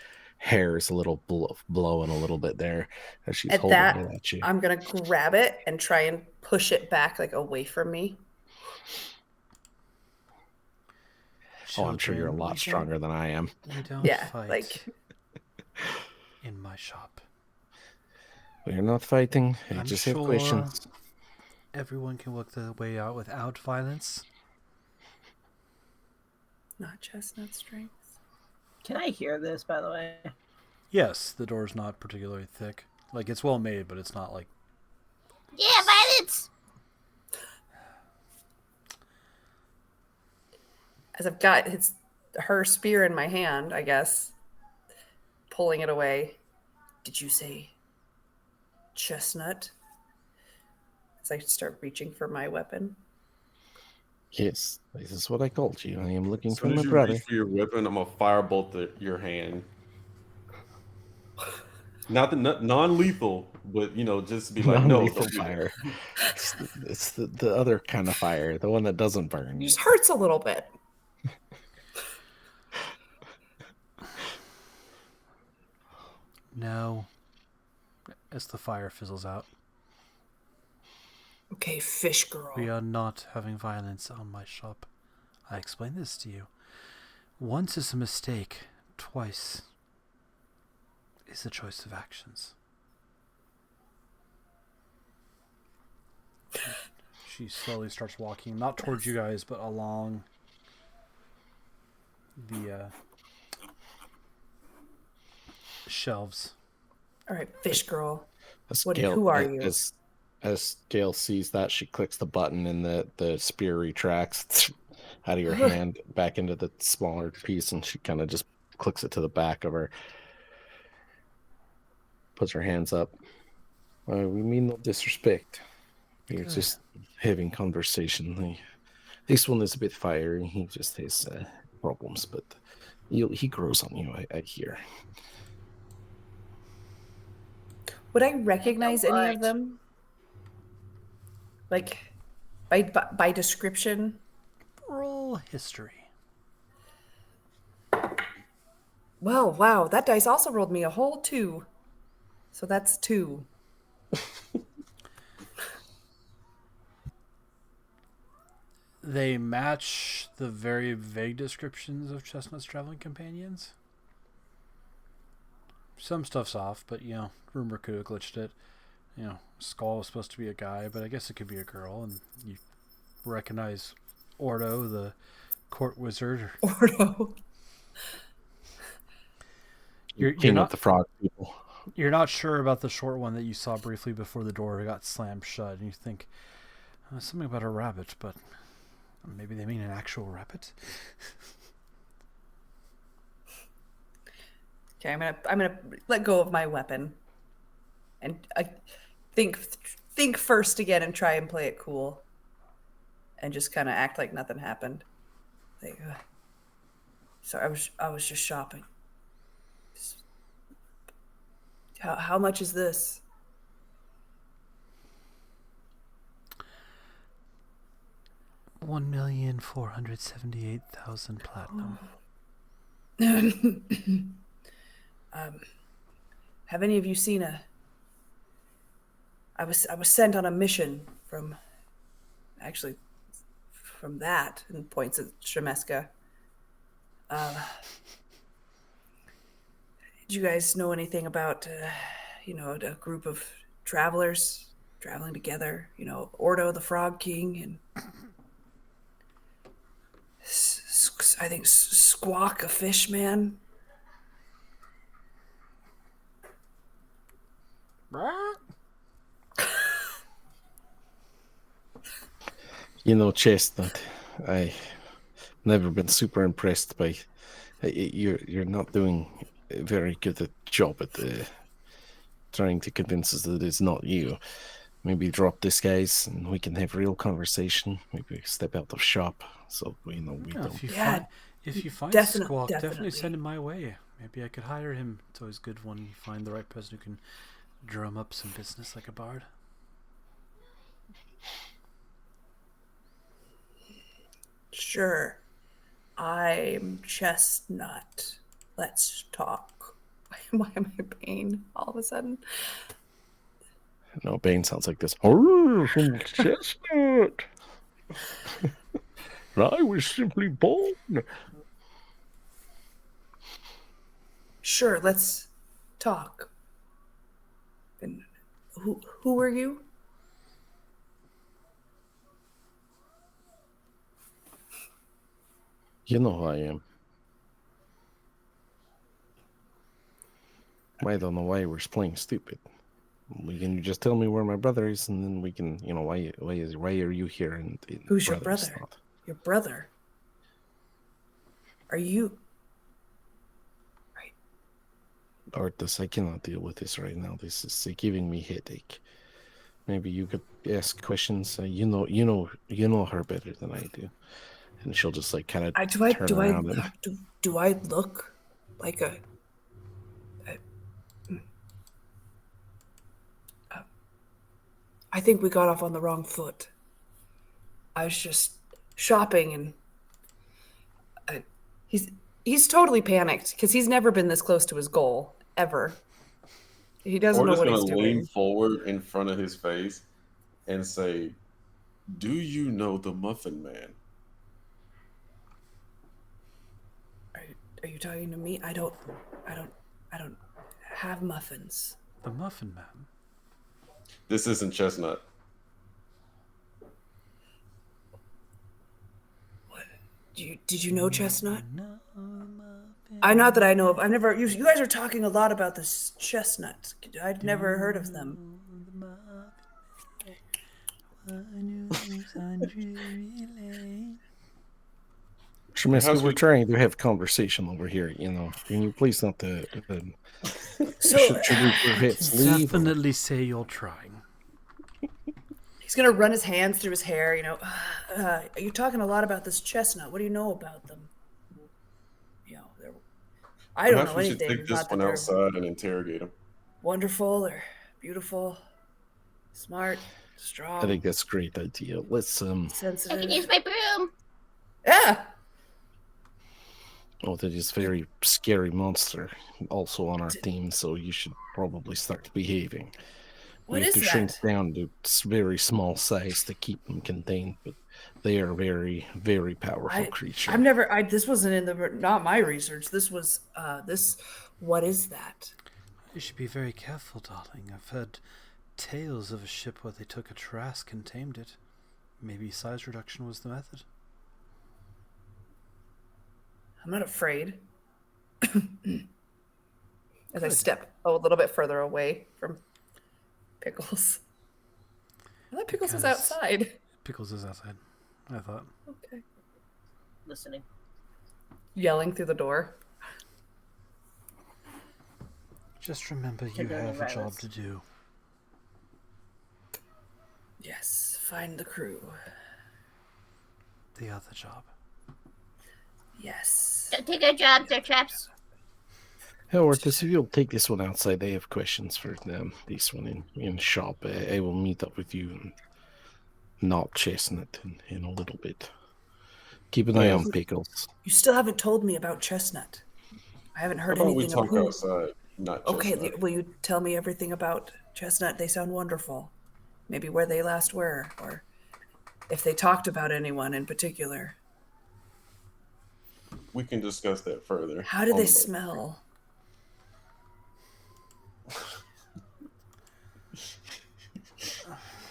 hair is a little blowing a little bit there as she's At holding that, it at you. I'm gonna grab it and try and push it back like away from me. Oh, I'm sure you're a lot stronger than I am. We don't Yeah, fight like in my shop. We're not fighting. I I'm just sure have questions. everyone can work their way out without violence. not Chestnut strength. Can I hear this, by the way? Yes, the door's not particularly thick. Like, it's well made, but it's not like... Yeah, violence! As I've got her spear in my hand, I guess, pulling it away. Did you say Chestnut? As I start reaching for my weapon. Yes, this is what I called you. I am looking As for soon my as you brother. reach for your weapon, I'm gonna firebolt your hand. Not the non-lethal, but just be like, no, Non-lethal don't do that. fire. It's the other kind of fire, the one that doesn't burn. It just hurts a little bit. No. As the fire fizzles out. Okay, fish girl. We are not having violence on my shop. I explained this to you. Once is a mistake. Twice is a choice of actions. She slowly starts walking, not towards you guys, but along the shelves. All right, fish girl. As Who are you? As Gale sees that, she clicks the button and the spear retracts out of your hand back into the smaller piece, and she kind of just clicks it to the back of her. Puts her hands up. We mean no disrespect. We're just having conversation. This one is a bit fiery. He just has problems, but he grows on you, I hear. Would I recognize any of them? Like, by description? Roll history. Well, wow, that dice also rolled me a whole 2. So that's 2. They match the very vague descriptions of Chestnut's traveling companions. Some stuff's off, but, rumor could have glitched it. Skull was supposed to be a guy, but I guess it could be a girl, and you recognize Ordo, the court wizard. Ordo. You're King not of the frog people. You're not sure about the short one that you saw briefly before the door got slammed shut, and you think something about a rabbit, but maybe they mean an actual rabbit. Okay, I'm gonna let go of my weapon, and I think first again and try and play it cool, and just kind of act like nothing happened. Like, so I was just shopping. How much is this? $1,478,000 platinum. Have any of you seen I was sent on a mission from that, and points at Shemeska. Did you guys know anything about a group of travelers traveling together? Ordo the Frog King and I think Squawk a fish man. Chestnut, I never been super impressed by you're not doing a very good job at trying to convince us that it's not you. Maybe drop disguise and we can have real conversation. Maybe step out of shop so we don't. If you find Squawk, definitely send him my way. Maybe I could hire him. It's always good when you find the right person who can drum up some business like a bard. Sure. I'm Chestnut. Let's talk. Why am I Bane all of a sudden? No, Bane sounds like this. Oh, from Chestnut. I was simply born. Sure, let's talk. And who are you? You know who I am. I don't know why we're playing stupid. Can you just tell me where my brother is, and then we can, why are you here? And who's your brother? Not? Your brother? Are you? Right. Arthas, I cannot deal with this right now. This is giving me headache. Maybe you could ask questions. You know her better than I do, and she'll just kind of turn around. Do I look like I think we got off on the wrong foot. I was just shopping, and he's totally panicked because he's never been this close to his goal ever. He doesn't know what he's doing. We're just gonna lean forward in front of his face and say, "Do you know the Muffin Man?" Are you talking to me? I don't have muffins. The Muffin Man. This isn't Chestnut. What? Did you know Chestnut? Not that I know of. I've never. You guys are talking a lot about this Chestnut. I'd never heard of them. Shemeska, we're trying to have conversation over here. Can you please not should we perhaps leave? Definitely say you're trying. He's gonna run his hands through his hair. You're talking a lot about this Chestnut. What do you know about them? I don't know anything. We should take this one outside and interrogate him. Wonderful or beautiful, smart, strong. I think that's a great idea. Let's sensitive. I can use my broom. Yeah. Oh, that is very scary monster also on our team, so you should probably start behaving. What we have is to that? shrink down to very small size to keep them contained, but they are very, very powerful creatures. This wasn't not my research. This was, what is that? You should be very careful, darling. I've heard tales of a ship where they took a Trask and tamed it. Maybe size reduction was the method. I'm not afraid. as I Good. step a little bit further away from Pickles. I thought Pickles was Because- outside. Pickles is outside, I thought. Okay. Listening. Yelling through the door. Just remember you Condone have a job violence. to do. Yes, find the crew. The other job. Yes. Don't take our jobs, they're traps. Howard, if you'll take this one outside, I have questions for them. This one in shop. I will meet up with you and not Chestnut in a little bit. Keep an eye on Pickles. You still haven't told me about Chestnut. I haven't How heard about we anything talk about outside, not Okay, Chestnut? will you tell me everything about Chestnut? They sound wonderful. Maybe where they last were, or if they talked about anyone in particular. We can discuss that further. How do on they the- smell?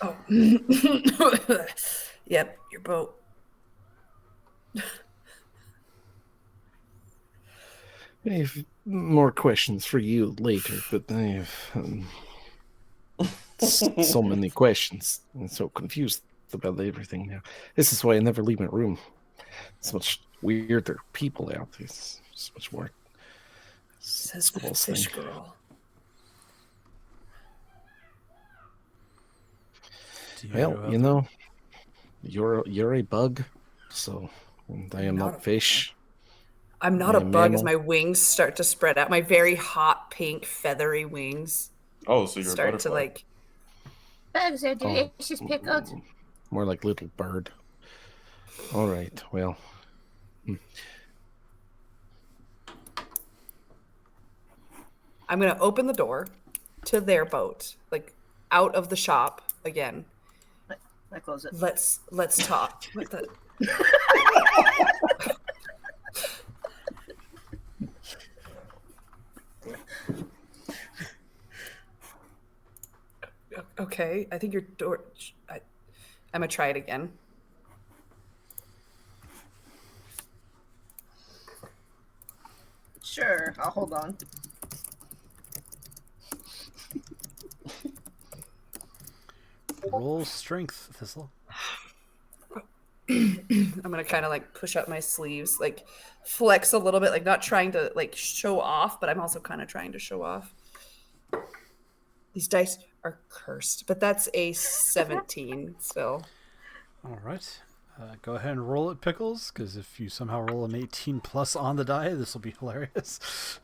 Oh. Yep, your boat. I have more questions for you later, but I have so many questions. I'm so confused about everything now. This is why I never leave my room. It's much weirder people out. It's so much more. Says the Squall's fish thing. girl. Do Well, you know, you're a bug, so and I am Not not a- fish. I'm not Yeah, a bug as mammal. my wings start to spread out. My very hot pink feathery wings Oh, so you're a start butterfly. to like Bugs are Oh, delicious pickled. More like little bird. All right, well. I'm gonna open the door to their boat, like out of the shop again. I close it. Let's talk. What the? Okay, I think your door. I'm gonna try it again. Sure, I'll hold on. Roll strength, Thistle. I'm gonna kind of like push up my sleeves, like flex a little bit, like not trying to like show off, but I'm also kind of trying to show off. These dice are cursed, but that's a 17 still. All right. Go ahead and roll it, Pickles, because if you somehow roll an 18 plus on the die, this will be hilarious.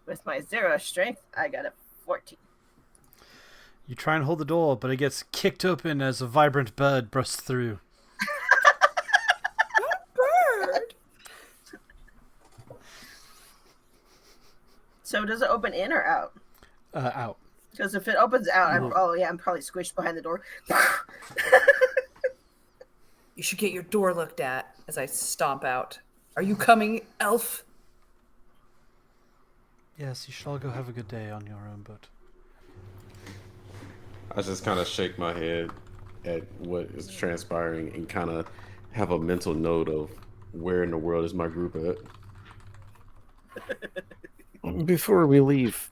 With my 0 strength, I got a 14. You try and hold the door, but it gets kicked open as a vibrant bird bursts through. Bird. So does it open in or out? Out. Because if it opens out, I'm probably squished behind the door. You should get your door looked at as I stomp out. Are you coming, elf? Yes, you should all go have a good day on your own boat. I just kind of shake my head at what is transpiring and kind of have a mental note of where in the world is my group at. Before we leave,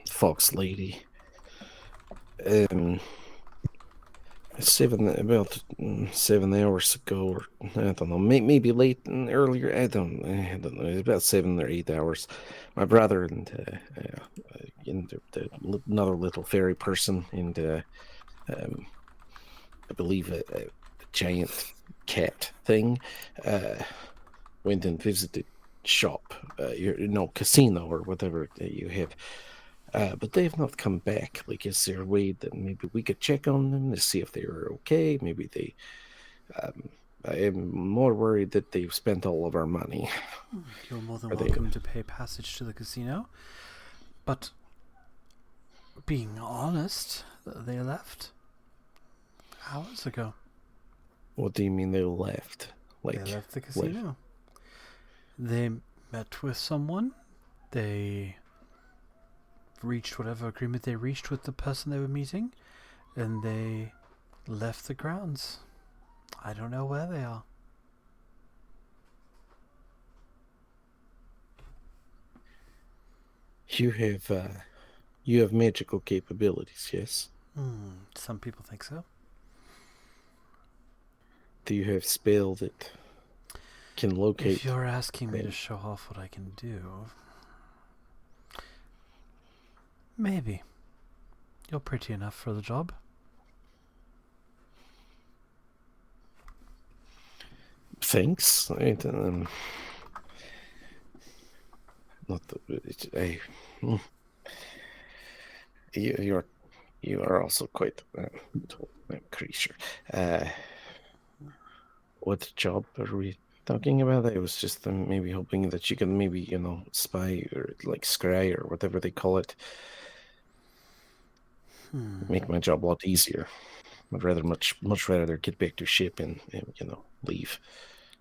Fox Lady, about 7 hours ago, or I don't know, maybe late and earlier. I don't know. It's about 7 or 8 hours. My brother and another little fairy person and I believe a giant cat thing went and visited shop, casino or whatever that you have. But they have not come back. Like, is there a way that maybe we could check on them to see if they were okay? Maybe they. I am more worried that they've spent all of our money. You're more than Are they- welcome to pay passage to the casino. But, being honest, they left hours ago. What do you mean they left? They left the casino. They met with someone. They reached whatever agreement they reached with the person they were meeting, and they left the grounds. I don't know where they are. You have magical capabilities, yes? Some people think so. Do you have spell that can locate? If you're asking me to them? show off what I can do, maybe. You're pretty enough for the job. Thanks. Not the. You are also quite a creature. What job are we talking about? I was just maybe hoping that you can maybe spy or like scry or whatever they call it. Make my job a lot easier. I'd rather much rather get back to ship and leave.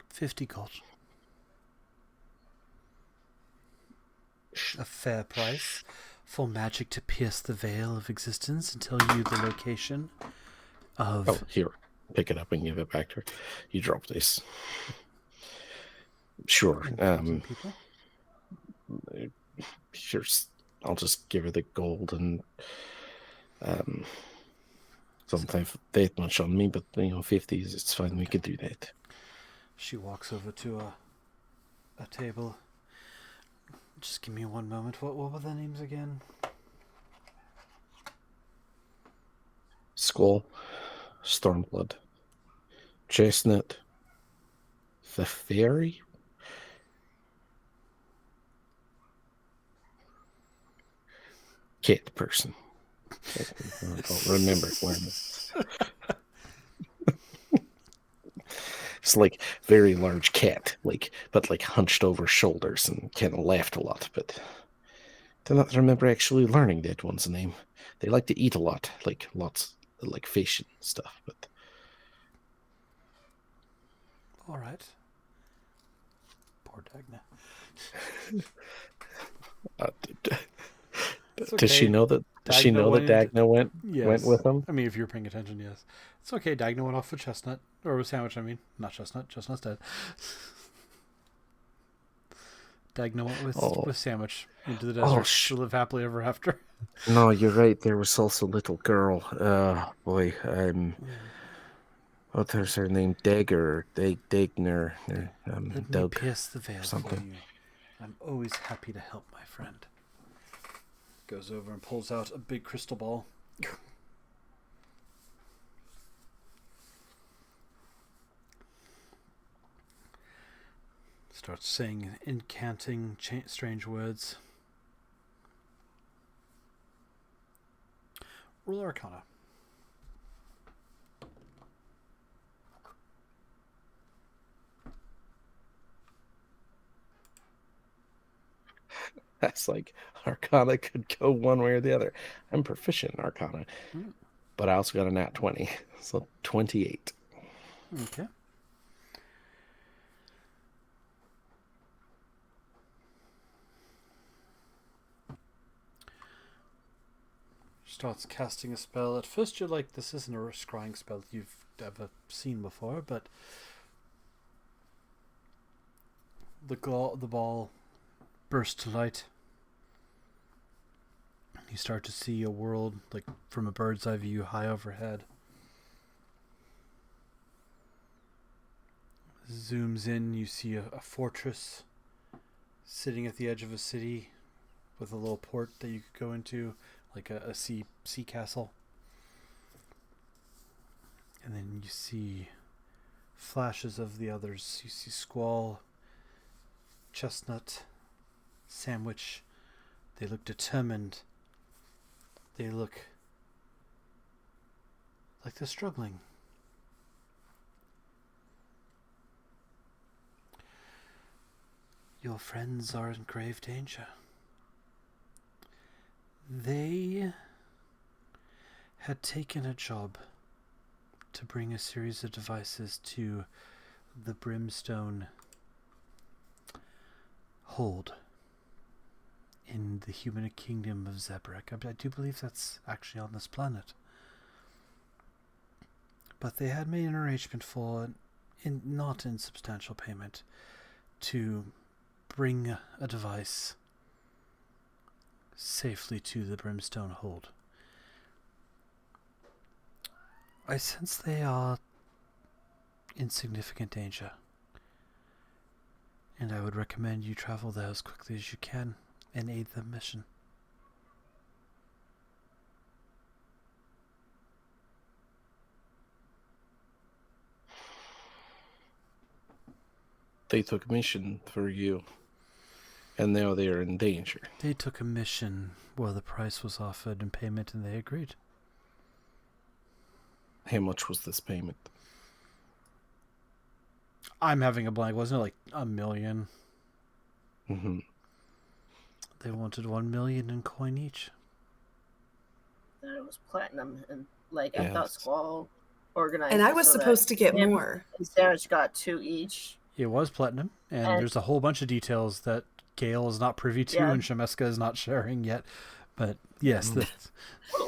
50 gold. A fair price for magic to pierce the veil of existence and tell you the location of... Oh, here. Pick it up and give it back to her. You drop this. Sure. people? Sure. I'll just give her the gold and don't have that much on me, but 50s, it's fine. We could do that. She walks over to a table. Just give me one moment. What were the names again? Skull, Stormblood, Chestnut, the Fairy. Cat person. I don't remember when. It's like very large cat, but hunched over shoulders and kind of laughed a lot. But I do not remember actually learning that one's name. They like to eat a lot, lots, like fish and stuff. But All right. Poor Dagna. Does she know that? Does she know that Dagna went with him? I mean, if you're paying attention, yes. It's okay. Dagna went off with Chestnut. Or with Sandwich, I mean. Not Chestnut. Chestnut's dead. Dagna went with Sandwich into the desert to live happily ever after. No, you're right. There was also a little girl. Boy, what is her name? Dagger, Dagner. Let me pierce the veil for you. I'm always happy to help my friend. Goes over and pulls out a big crystal ball. Starts saying, incanting strange words. Roll Arcana. That's like Arcana could go one way or the other. I'm proficient in Arcana, but I also got a nat 20, so 28. Okay. Starts casting a spell. At first you're like, this isn't a scrying spell you've ever seen before, but the ball bursts to light. You start to see a world like from a bird's eye view high overhead. Zooms in, you see a fortress sitting at the edge of a city with a little port that you could go into, like a sea castle. And then you see flashes of the others. You see Squall, Chestnut, Sandwich. They look determined. They look like they're struggling. Your friends are in grave danger. They had taken a job to bring a series of devices to the Brimstone Hold in the human kingdom of Zebrek. I do believe that's actually on this planet. But they had made an arrangement for, not insubstantial payment, to bring a device safely to the Brimstone Hold. I sense they are in significant danger, and I would recommend you travel there as quickly as you can and aid the mission. They took a mission for you, and now they are in danger. They took a mission where the price was offered in payment, and they agreed. How much was this payment? I'm having a blank. Wasn't it like $1 million? Mm-hmm. They wanted 1 million in coin each. I thought it was platinum, and I Yeah, thought Squall organized. And I it was so that supposed to get him more. and Sandwich got 2 each. It was platinum, and And- there's a whole bunch of details that Gale is not privy to Yeah. and Shemeska is not sharing yet. But yes,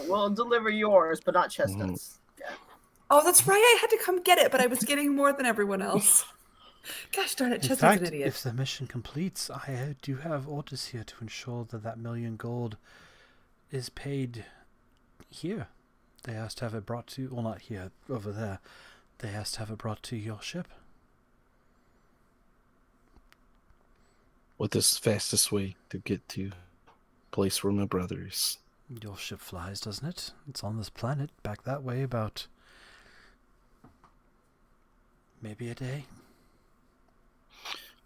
We'll deliver yours, but not Chestnut's. Yeah. Oh, that's right. I had to come get it, but I was getting more than everyone else. Gosh darn it, in Chestnut's fact, an idiot. if the mission completes, I do have orders here to ensure that that 1 million gold is paid here. They asked to have it brought to, well, not here, over there. They asked to have it brought to your ship. What is the fastest way to get to place where my brother is? Your ship flies, doesn't it? It's on this planet, back that way, about maybe a day.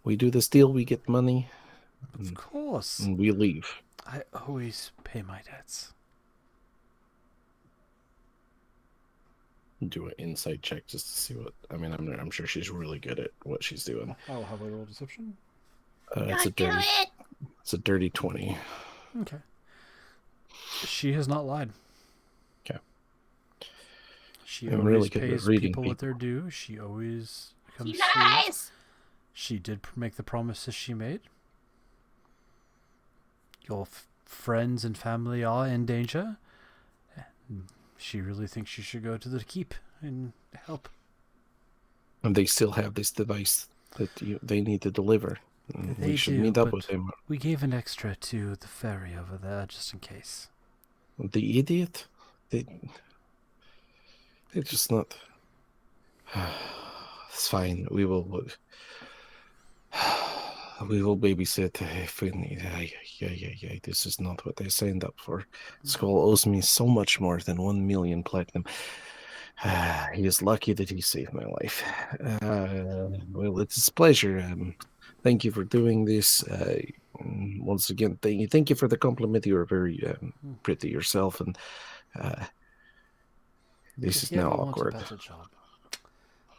We do this deal, we get money, Of course. and we leave. I always pay my debts. Do an insight check just to see what. I mean, I'm sure she's really good at what she's doing. I'll have a roll deception. It's a God, do dirty. it! It's a dirty 20. Okay. She has not lied. Okay. She I'm always really good at pays reading people what people. they're due. She always comes You through. guys! She did make the promises she made. Your friends and family are in danger. And she really thinks you should go to the keep and help. And they still have this device that they need to deliver. And They we should do, meet up but with him. we gave an extra to the ferry over there just in case. The idiot? They're just not. It's fine. We will. We will babysit if we need. Yeah. This is not what I signed up for. Skull owes me so much more than 1 million platinum. He is lucky that he saved my life. Well, it's a pleasure. Thank you for doing this. Once again, thank you for the compliment. You are very pretty yourself, and this If is you now ever want awkward. a better job,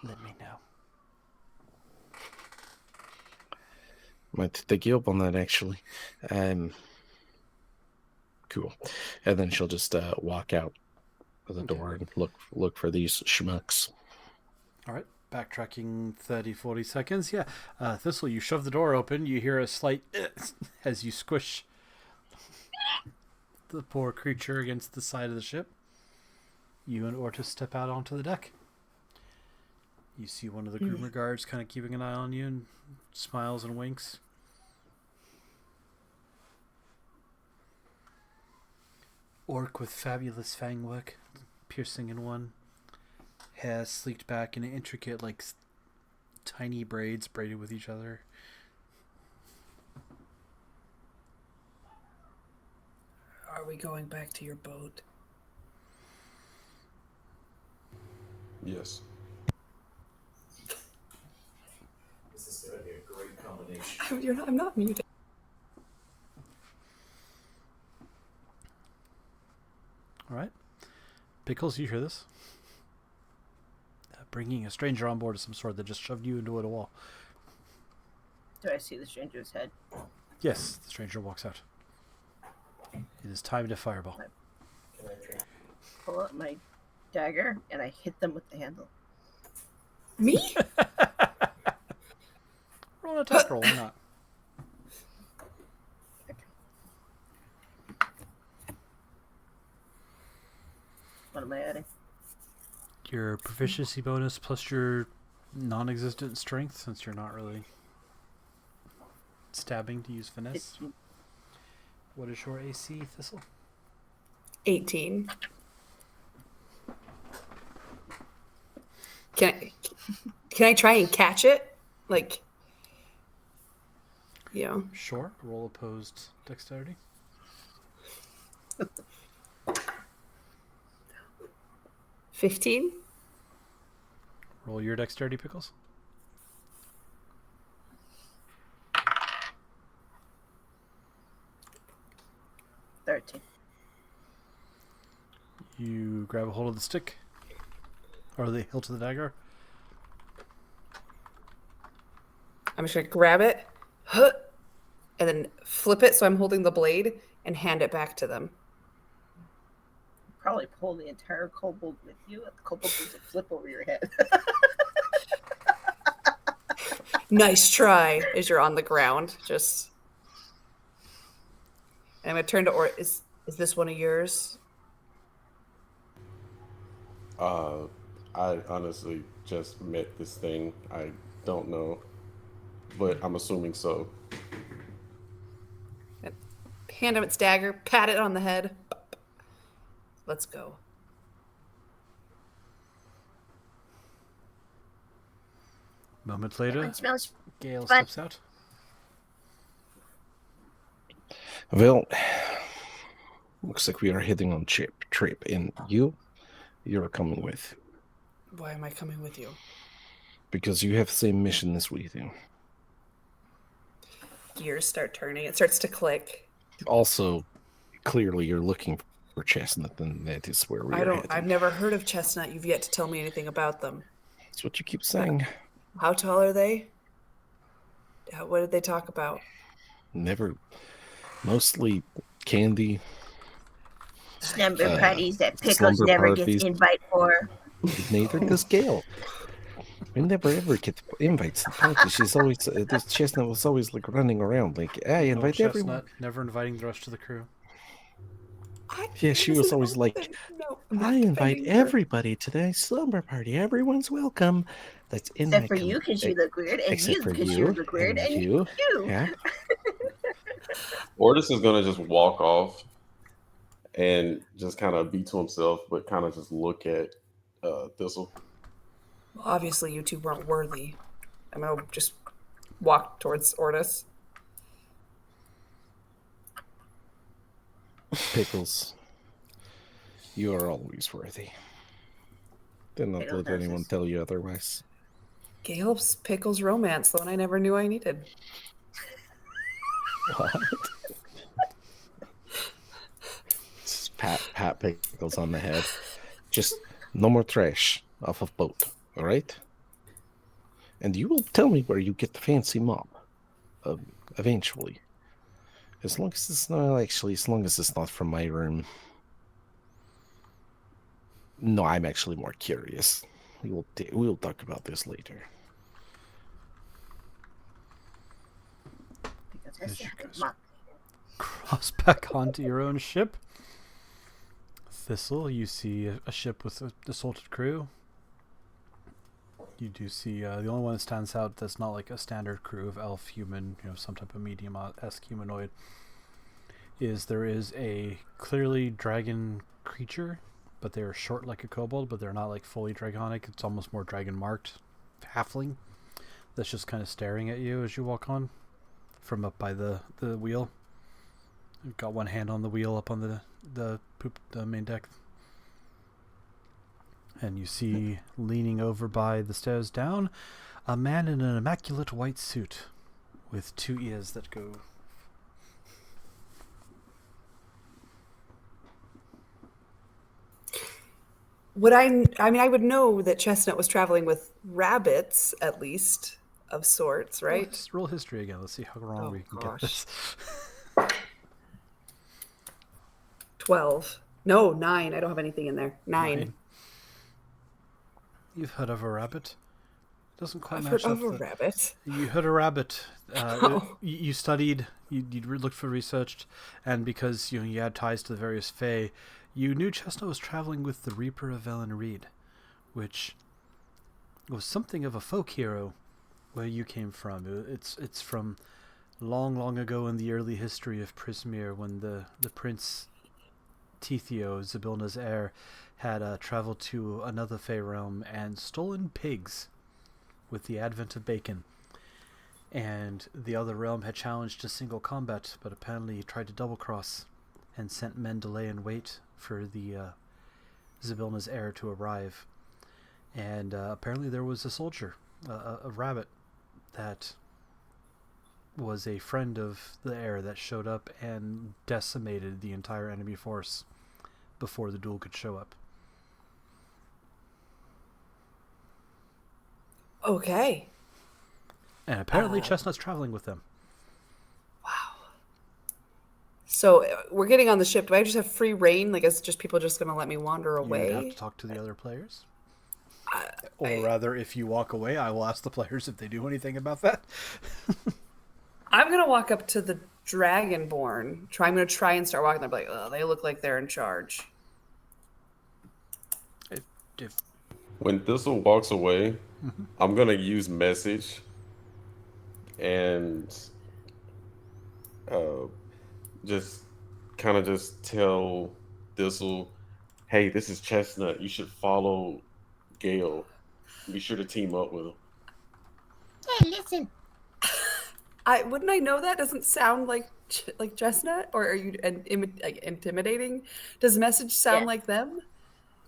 let me know. Might take you up on that, actually. Cool. And then she'll just walk out of the door and look for these schmucks. All right, backtracking 30, 40 seconds. Yeah, Thistle, you shove the door open. You hear a slight as you squish the poor creature against the side of the ship. You and Ortis step out onto the deck. You see one of the groomer guards kind of keeping an eye on you and smiles and winks. Orc with fabulous fang work, piercing in one. Hair sleeked back in intricate, tiny braids braided with each other. Are we going back to your boat? Yes. This is going to be a great combination. I'm not muted. All right. Pickles, you hear this? Bringing a stranger on board of some sort that just shoved you into a wall. Do I see the stranger's head? Yes, the stranger walks out. It is time to fireball. Can I drink? Pull out my dagger and I hit them with the handle. Me? Roll an attack roll, why not? What am I adding? Your proficiency bonus plus your non-existent strength, since you're not really stabbing to use finesse. 15. What is your AC, Thistle? 18. Can I try and catch it? Like, you know. Sure. Roll opposed dexterity. 15. Roll your dexterity, Pickles. 13. You grab a hold of the stick. Or the hilt of the dagger. I'm just gonna grab it, and then flip it so I'm holding the blade and hand it back to them. Probably pull the entire kobold with you. The kobold doesn't flip over your head. Nice try. As you're on the ground, just. And I'm gonna turn to Is this one of yours? I honestly just met this thing. I don't know, but I'm assuming so. Hand him its dagger. Pat it on the head. Let's go. Moments later, It smells Gale fun. steps out. Well, looks like we are heading on trip, and you're coming with, Why am I coming with you? because you have the same mission as we do. Gears start turning. It starts to click. Also, clearly you're looking for Chestnut, and that is where we are heading. I've never heard of Chestnut. You've yet to tell me anything about them. That's what you keep saying. How tall are they? What did they talk about? Never. Mostly candy. slumber parties that Pickles slumber never parties. gets invite for. Neither does Gale. We never ever get invites to the party. She's always this Chestnut was always like running around like, I invite Chestnut, everyone. never inviting the rest of the crew. Yeah, she was always like, I invite everybody to the slumber party. Everyone's welcome. That's in Except my for you, because you look weird, and except you, for because you, you look weird, and and you. you. Yeah. Ordis is gonna just walk off and just kind of be to himself, but kind of just look at Thistle. Well, obviously, you two weren't worthy. I'm gonna just walk towards Ordis. Pickles, you are always worthy. Do not Pickles let anyone noses. tell you otherwise. Gale's Pickles romance, the one I never knew I needed. What? Just pat Pickles on the head. Just no more trash off of boat, all right? And you will tell me where you get the fancy mop, eventually. As long as it's not as long as it's not from my room. No, I'm actually more curious. We'll talk about this later. Because that's Yes, you a good guys. month. Cross back onto your own ship. Thistle, you see a ship with a assaulted crew. You do see the only one that stands out that's not like a standard crew of elf, human, some type of medium-esque humanoid, there is a clearly dragon creature, but they are short like a kobold, but they're not like fully dragonic. It's almost more dragon-marked halfling that's just kind of staring at you as you walk on from up by the wheel. You've got one hand on the wheel up on the main deck. And you see, leaning over by the stairs down, a man in an immaculate white suit with two ears that go. I would know that Chestnut was traveling with rabbits, at least, of sorts, right? Roll history again. Let's see how wrong Oh, we can gosh. get this. 12. No, 9. I don't have anything in there. 9. 9. You've heard of a rabbit. Doesn't quite I've match heard up. of a rabbit. You heard a rabbit. Oh. You studied. You looked for researched, and because you had ties to the various fae, you knew Chestnut was traveling with the Reaper of Ellen Reed, which was something of a folk hero where you came from. It's from Long, long ago in the early history of Prismere, when the Prince Tethio, Zybilna's heir, had traveled to another Fey realm and stolen pigs with the advent of bacon. And the other realm had challenged to single combat, but apparently tried to double-cross and sent men to lay in wait for the Zybilna's heir to arrive. And apparently there was a soldier, a rabbit, that was a friend of the heir that showed up and decimated the entire enemy force before the duel could show up. Okay. And apparently Chestnut's traveling with them. So we're getting on the ship. Do I just have free reign? Like, is just people just going to let me wander away? You would have to talk to the other players. Or rather, if you walk away, I will ask the players if they do anything about that. I'm going to walk up to the Dragonborn. I'm going to try and start walking. They're like, oh, they look like they're in charge. When Thistle walks away, I'm gonna use message and just tell Thistle, hey, this is Chestnut. You should follow Gale. Be sure to team up with him. Hey, listen. Wouldn't I know that? Doesn't sound like Chestnut, or are you intimidating? Does message sound like them?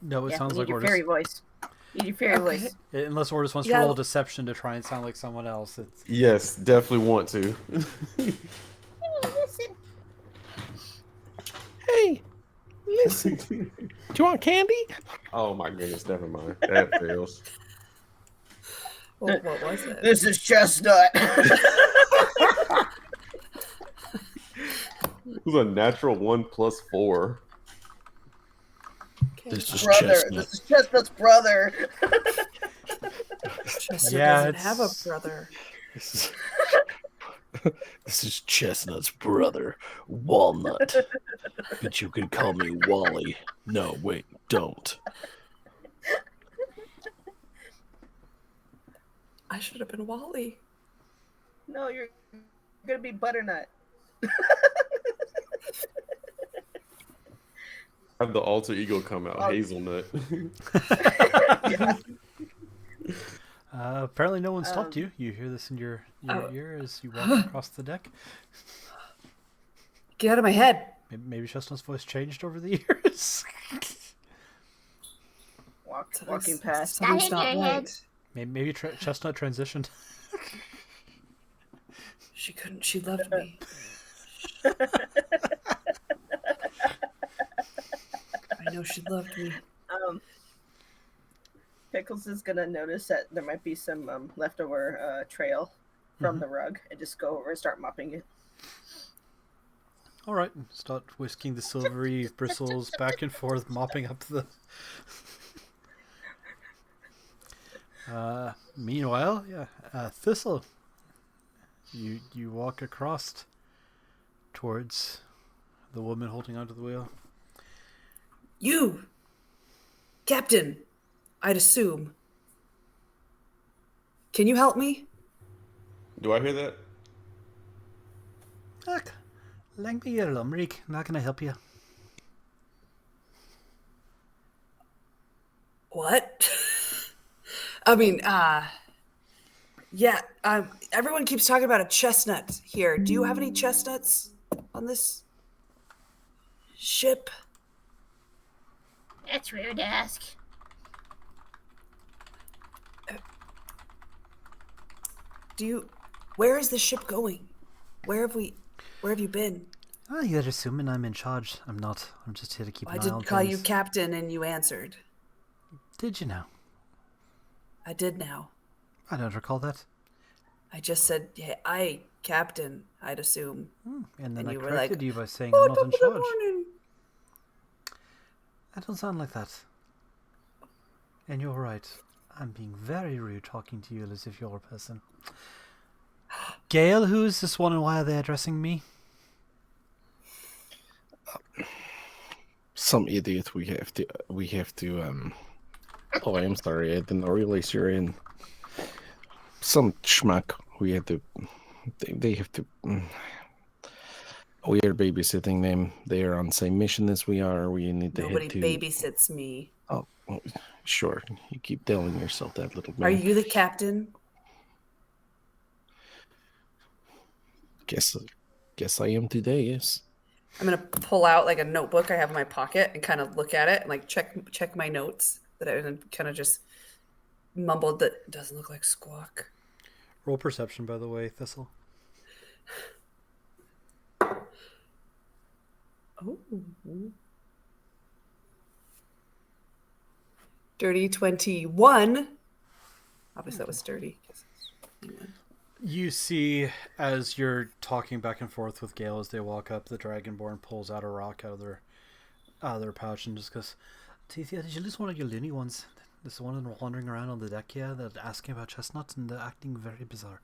No, it Yeah, sounds you like need your Ordis. fairy voice. You need your fairy voice. Unless Ordis wants to roll deception to try and sound like someone else. It's... Yes, definitely want to. Hey, listen. Hey, listen. Do you want candy? Oh my goodness, never mind. That fails. What was it? This is Chestnut. It was a natural 1 plus 4. This is Brother. Chestnut. This is Chestnut's brother. Chestnut Yeah, doesn't have a it's- brother. This is Chestnut's brother, Walnut. But you can call me Wally. No, wait, don't. I should have been Wally. No, you're gonna be Butternut. Have the alter ego come out, Hazelnut. Apparently no one stopped you. You hear this in your ear as you walk across the deck. Get out of my head. Maybe Chestnut's voice changed over the years. Walking past. Something's Not in not your head. right. Maybe Chestnut transitioned. She couldn't. She loved me. I know she loved me. Pickles is gonna notice that there might be some leftover trail from the rug and just go over and start mopping it. All right, start whisking the silvery bristles back and forth, mopping up the... Meanwhile, Thistle, you walk across towards the woman holding onto the wheel. You, Captain, I'd assume. Can you help me? Do I hear that? Look, lend me your lumbrick. Not gonna help you. What? I mean, yeah. Everyone keeps talking about a chestnut here. Do you have any chestnuts on this ship? That's weird to ask. Where is the ship going? Where have you been? Oh, you're assuming I'm in charge. I'm not. I'm just here to keep an I eye on did call you things. captain and you answered. Did you know? I did now. I don't recall that. I just said, hey, captain, I'd assume. And then And I you were corrected like, you by saying I'm not in Good charge. morning. That don't sound like that. And you're right. I'm being very rude talking to you as if you're a person. Gale, who's this one and why are they addressing me? Some idiot we have to oh, I'm sorry, I didn't realize you're in. Some schmuck we had to They have to. We are babysitting them. They are on the same mission as we are. We need to Nobody head to. babysits me. Oh, well, sure. You keep telling yourself that, little man. Are you the captain? Guess I am today. Yes. I'm gonna pull out like a notebook I have in my pocket and kind of look at it and like check my notes that I kind of just mumbled that it doesn't look like squawk. Roll perception, by the way, Thistle. Oh. Dirty 21. Obviously that was dirty. You see, as you're talking back and forth with Gale as they walk up, the Dragonborn pulls out a rock out of their pouch and just goes, Tithia, did you lose one of your loony ones? This one wandering around on the deck here that asking about chestnuts and they're acting very bizarre.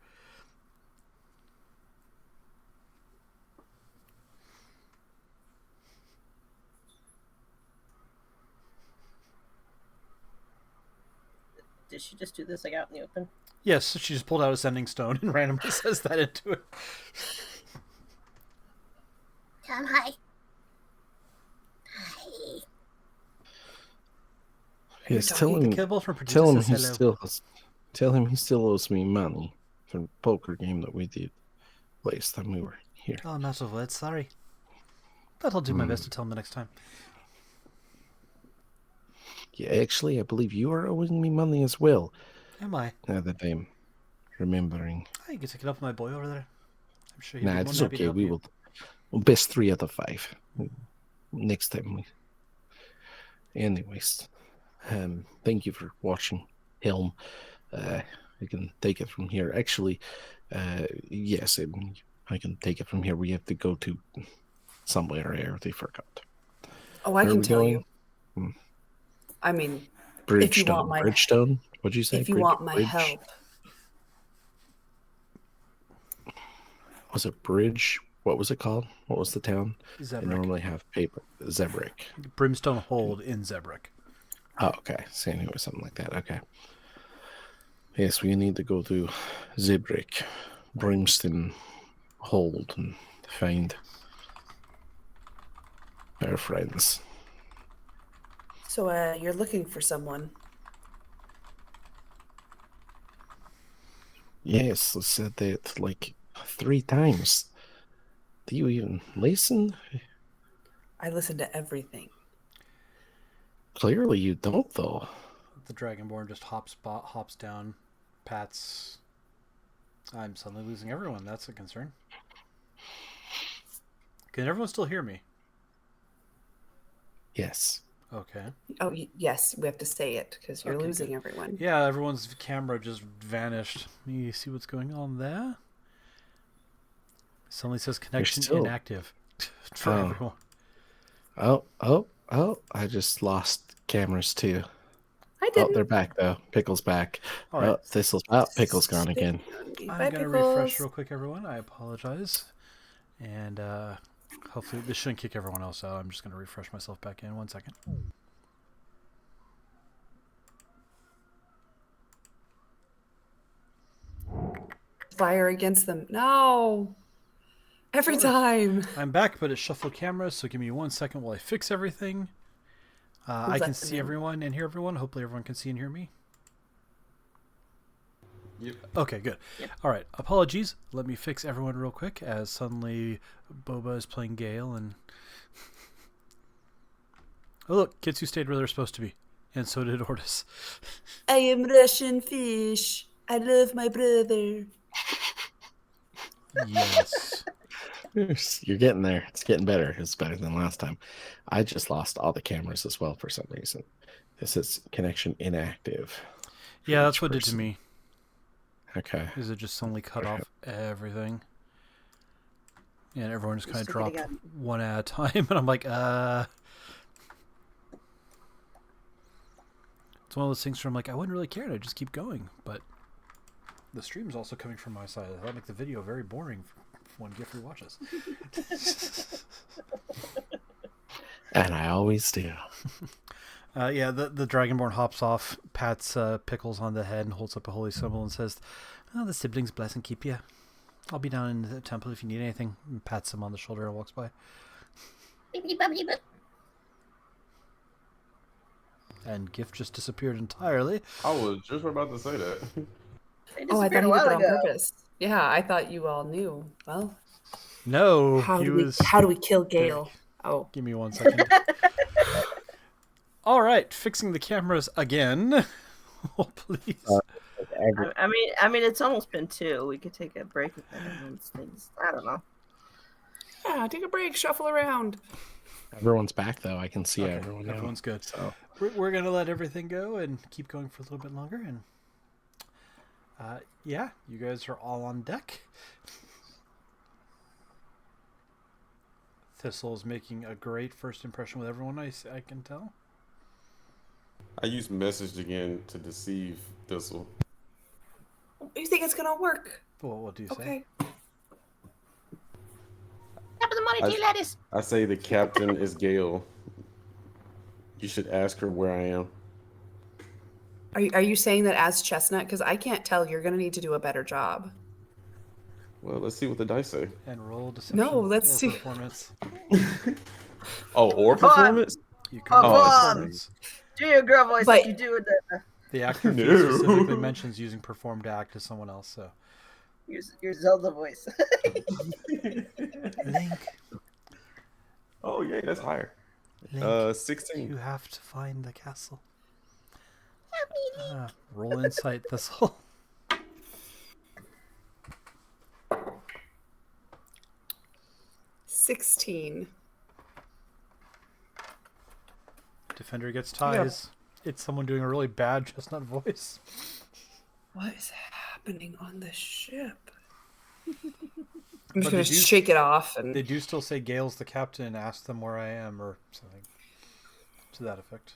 Did she just do this like out in the open? Yes, so she just pulled out a sending stone and randomly says that into it. Tell him hi. Hi. Yes. talking Tell to him. Kibble from producer Tell him says he hello. still. Tell him he still owes me money for the poker game that we did last time we were here. Oh, not of words, sorry. But I'll do my best to tell him the next time. Yeah, actually, I believe you are owing me money as well. Am I? Now that I'm remembering. I can take it up with my boy over there. I'm sure he'll Nah, be more it's than happy to okay. help We you. will. Well, best 3 out of 5. Next time we. Anyways, thank you for watching, Helm. I can take it from here. Actually, yes, I can take it from here. We have to go to somewhere I already forgot. Oh, I Where are can we tell going? you. I mean, Bridgestone. my- Bridgestone? What'd you say? if you want my help. Was it Bridge? What was it called? What was the town? They Zebrick. normally have paper. Zebrick. Brimstone Hold in Zebrick. Oh, okay. So anyway, something like that. Okay. Yes, we need to go to Zebrick, Brimstone Hold, and find our friends. So you're looking for someone. Yes, I said that like 3 times. Do you even listen? I listen to everything. Clearly you don't, though. The Dragonborn just hops down, pats. I'm suddenly losing everyone. That's a concern. Can everyone still hear me? Yes. Okay. Oh, yes, we have to say it because you're Okay, losing good. everyone. Yeah, everyone's camera just vanished. You see what's going on there? Suddenly says connection still- inactive for Oh. everyone. Oh, I just lost cameras too. I Oh, didn't. they're back though. Pickle's back. All right. Oh, Thistle's Pickle's gone again. I'm Bye, going to refresh Pickles. real quick, everyone. I apologize. And hopefully this shouldn't kick everyone else out. I'm just going to refresh myself back in. 1 second. Fire against them. No. Every time. I'm back, but it's shuffled cameras, so give me 1 second while I fix everything. I Who's can let them see in? everyone and hear everyone. Hopefully everyone can see and hear me. Yep. Okay, good. All right, apologies. Let me fix everyone real quick as suddenly Boba is playing Gale and... Oh, look, kids who stayed where they're supposed to be. And so did Ortis. I am Russian fish. I love my brother. Yes. You're getting there. It's getting better. It's better than last time. I just lost all the cameras as well for some reason. This is connection inactive. for Yeah, that's each what it did to person. me. Okay. Is it just suddenly cut off everything? And everyone just kind of Still getting dropped out. one at a time. And I'm like, It's one of those things where I'm like, I wouldn't really care to just keep going. But the stream's also coming from my side. That'll make the video very boring for when Giffrey watches. And I always do. Yeah, the Dragonborn hops off, pats Pickles on the head, and holds up a holy symbol and says, "Oh, the siblings bless and keep you." I'll be down in the temple if you need anything. And pats him on the shoulder and walks by. Bibbidi bobbidi boo. And Gift just disappeared entirely. I was just about to say that. They Oh, I disappeared thought he a did while that on ago. purpose. Yeah, I thought you all knew. Well, No, how he do was. we kill Gale? Oh, Give me 1 second. All right, fixing the cameras again. Oh, please. I mean, it's almost been 2. We could take a break with everyone's things. I don't know. yeah. Take a break. Shuffle around. Everyone's back though. I can see Okay, everyone now. everyone's good. So We're going to let everything go and keep going for a little bit longer. And yeah, you guys are all on deck. Thistle is making a great first impression with everyone, I can tell. I used message again to deceive Thistle. You think it's gonna work? Well, what do you say? Okay. Top of the morning to you, ladies. I say the captain is Gale. You should ask her where I am. Are you saying that as Chestnut? Because I can't tell. You're gonna need to do a better job. Well, let's see what the dice say. And roll deception. No, let's or see. Performance. Oh, or performance? You Oh, can roll come on. performance. Do your girl voice But- like you do with The actor fee No. specifically mentions using perform to act as someone else. So your Zelda voice. Link, Oh, yeah, that's higher. Link, 16. you have to find the castle. Roll insight, Thistle. 16. Defender gets ties. It's someone doing a really bad Chestnut voice. What is happening on the ship? I'm But just gonna did you- shake it off and They do still say Gale's the captain and ask them where I am or something to that effect.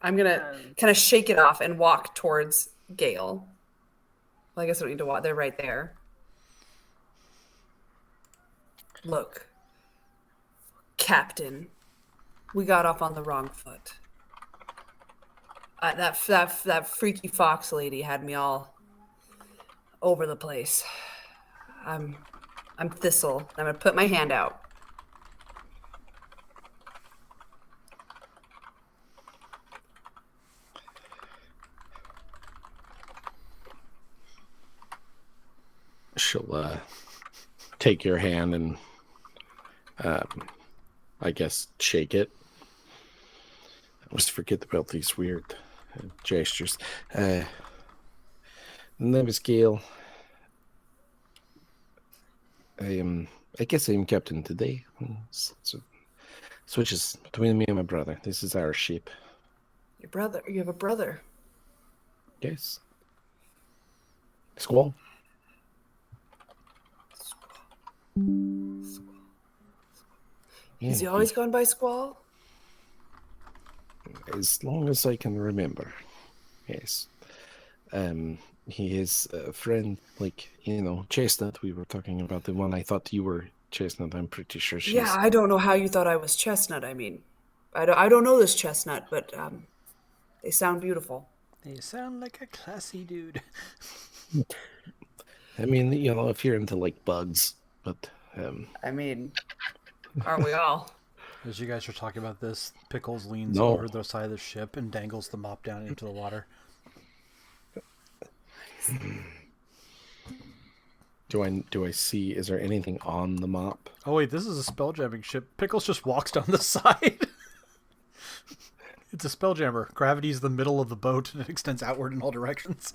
I'm gonna kind of shake it off and walk towards Gale. Well, I guess I don't need to walk. They're right there. Look, Captain, we got off on the wrong foot. That freaky fox lady had me all over the place. I'm Thistle. I'm gonna put my hand out. she'll take your hand and I guess shake it. I always forget about these weird gestures. Name is Gale. I guess I'm captain today. So switches between me and my brother. This is our ship. Your brother? You have a brother? Yes. Squall. Has he Yeah, always gone by Squall? as long as I can remember. Yes. He is a friend, like, Chestnut. We were talking about the one I thought you were Chestnut. I'm pretty sure she's. Yeah, I don't know how you thought I was Chestnut. I mean, I don't know this Chestnut, but they sound beautiful. They sound like a classy dude. I mean, if you're into like bugs, but I mean, aren't we all? As you guys are talking about this, Pickles leans No. over the side of the ship and dangles the mop down into the water. do I see? Is there anything on the mop? Oh wait, this is a spelljamming ship. Pickles just walks down the side. It's a spelljammer. Gravity's the middle of the boat and it extends outward in all directions.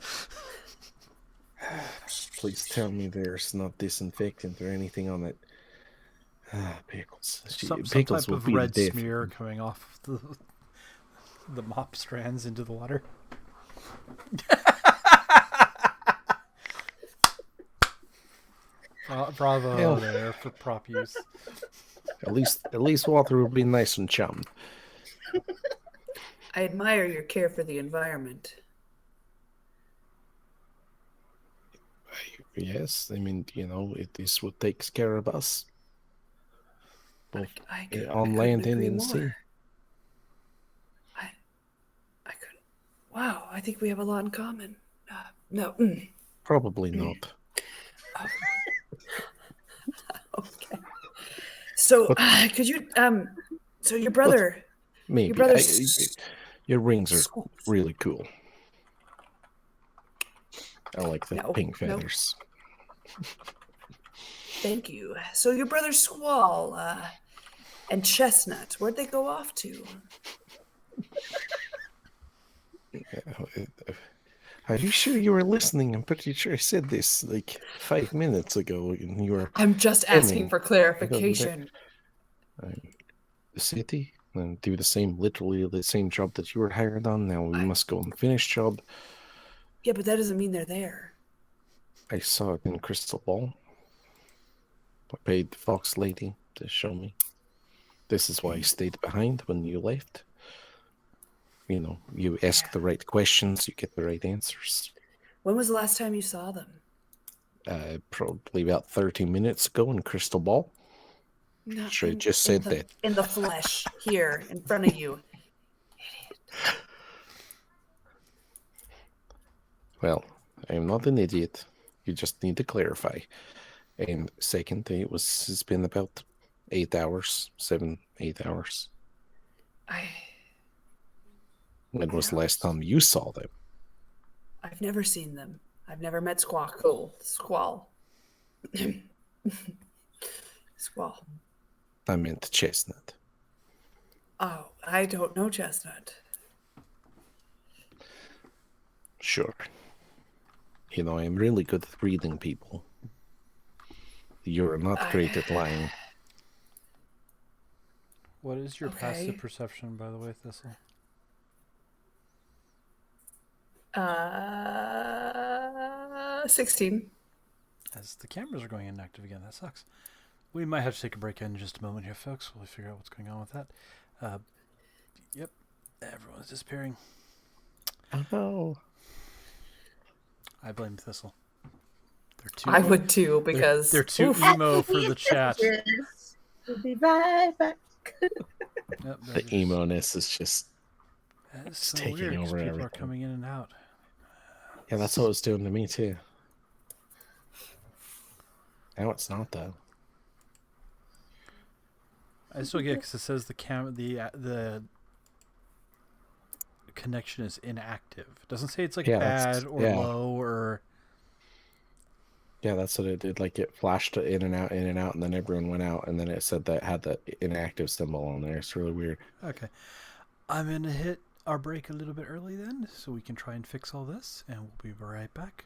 Please tell me there's not disinfectant or anything on it. Pickles. Some Pickles type will of be red death. smear coming off the mop strands into the water. Bravo Hell. there for prop use. At least water will be nice and chummed. I admire your care for the environment. Yes, I mean, it is what takes care of us. Both I on couldn't land and agree in the sea. more. I couldn't. Wow, I think we have a lot in common. No. Probably not. Okay. So, What- could you so your brother Maybe. your brother's Your rings are Schools. really cool. I like the No, pink no. feathers. Thank you. So your brother Squall and Chestnut, where'd they go off to? Are you sure you were listening? I'm pretty sure I said this like 5 minutes ago, and you were I'm just asking for the clarification. city and do literally the same job that you were hired on. Now we must go and finish job. Yeah, but that doesn't mean they're there. I saw it in Crystal Ball. I paid the fox lady to show me. This is why I stayed behind when you left. You know, you ask the right questions, you get the right answers. When was the last time you saw them? Probably about 30 minutes ago in Crystal Ball. No, Should have just said that. In the flesh, here, in front of you. Well, I'm not an idiot. You just need to clarify. And second, it's been about 8 hours, 8 hours. When was the last time you saw them? I've never seen them. I've never met Squall. Squall. I meant Chestnut. Oh, I don't know Chestnut. Sure. You know, I'm really good at reading people. You're not great at lying. What is your Okay. passive perception, by the way, Thistle? 16. As the cameras are going inactive again, that sucks. We might have to take a break in just a moment here, folks, while we figure out what's going on with that. Yep, everyone's disappearing. Oh no. I blame Thistle. I would too, because they're too emo for the chat. We'll be right back. Yep, The emo-ness is just... That is it's so taking weird, 'cause over people are everything. coming in and out. Yeah, that's what it's doing to me too. Now it's not though. I still get because it says the connection is inactive. It doesn't say it's like bad or low or. Yeah, that's what it did. Like it flashed in and out, and then everyone went out, and then it said that it had that inactive symbol on there. It's really weird. Okay, I'm gonna hit our break a little bit early then, so we can try and fix all this, and we'll be right back.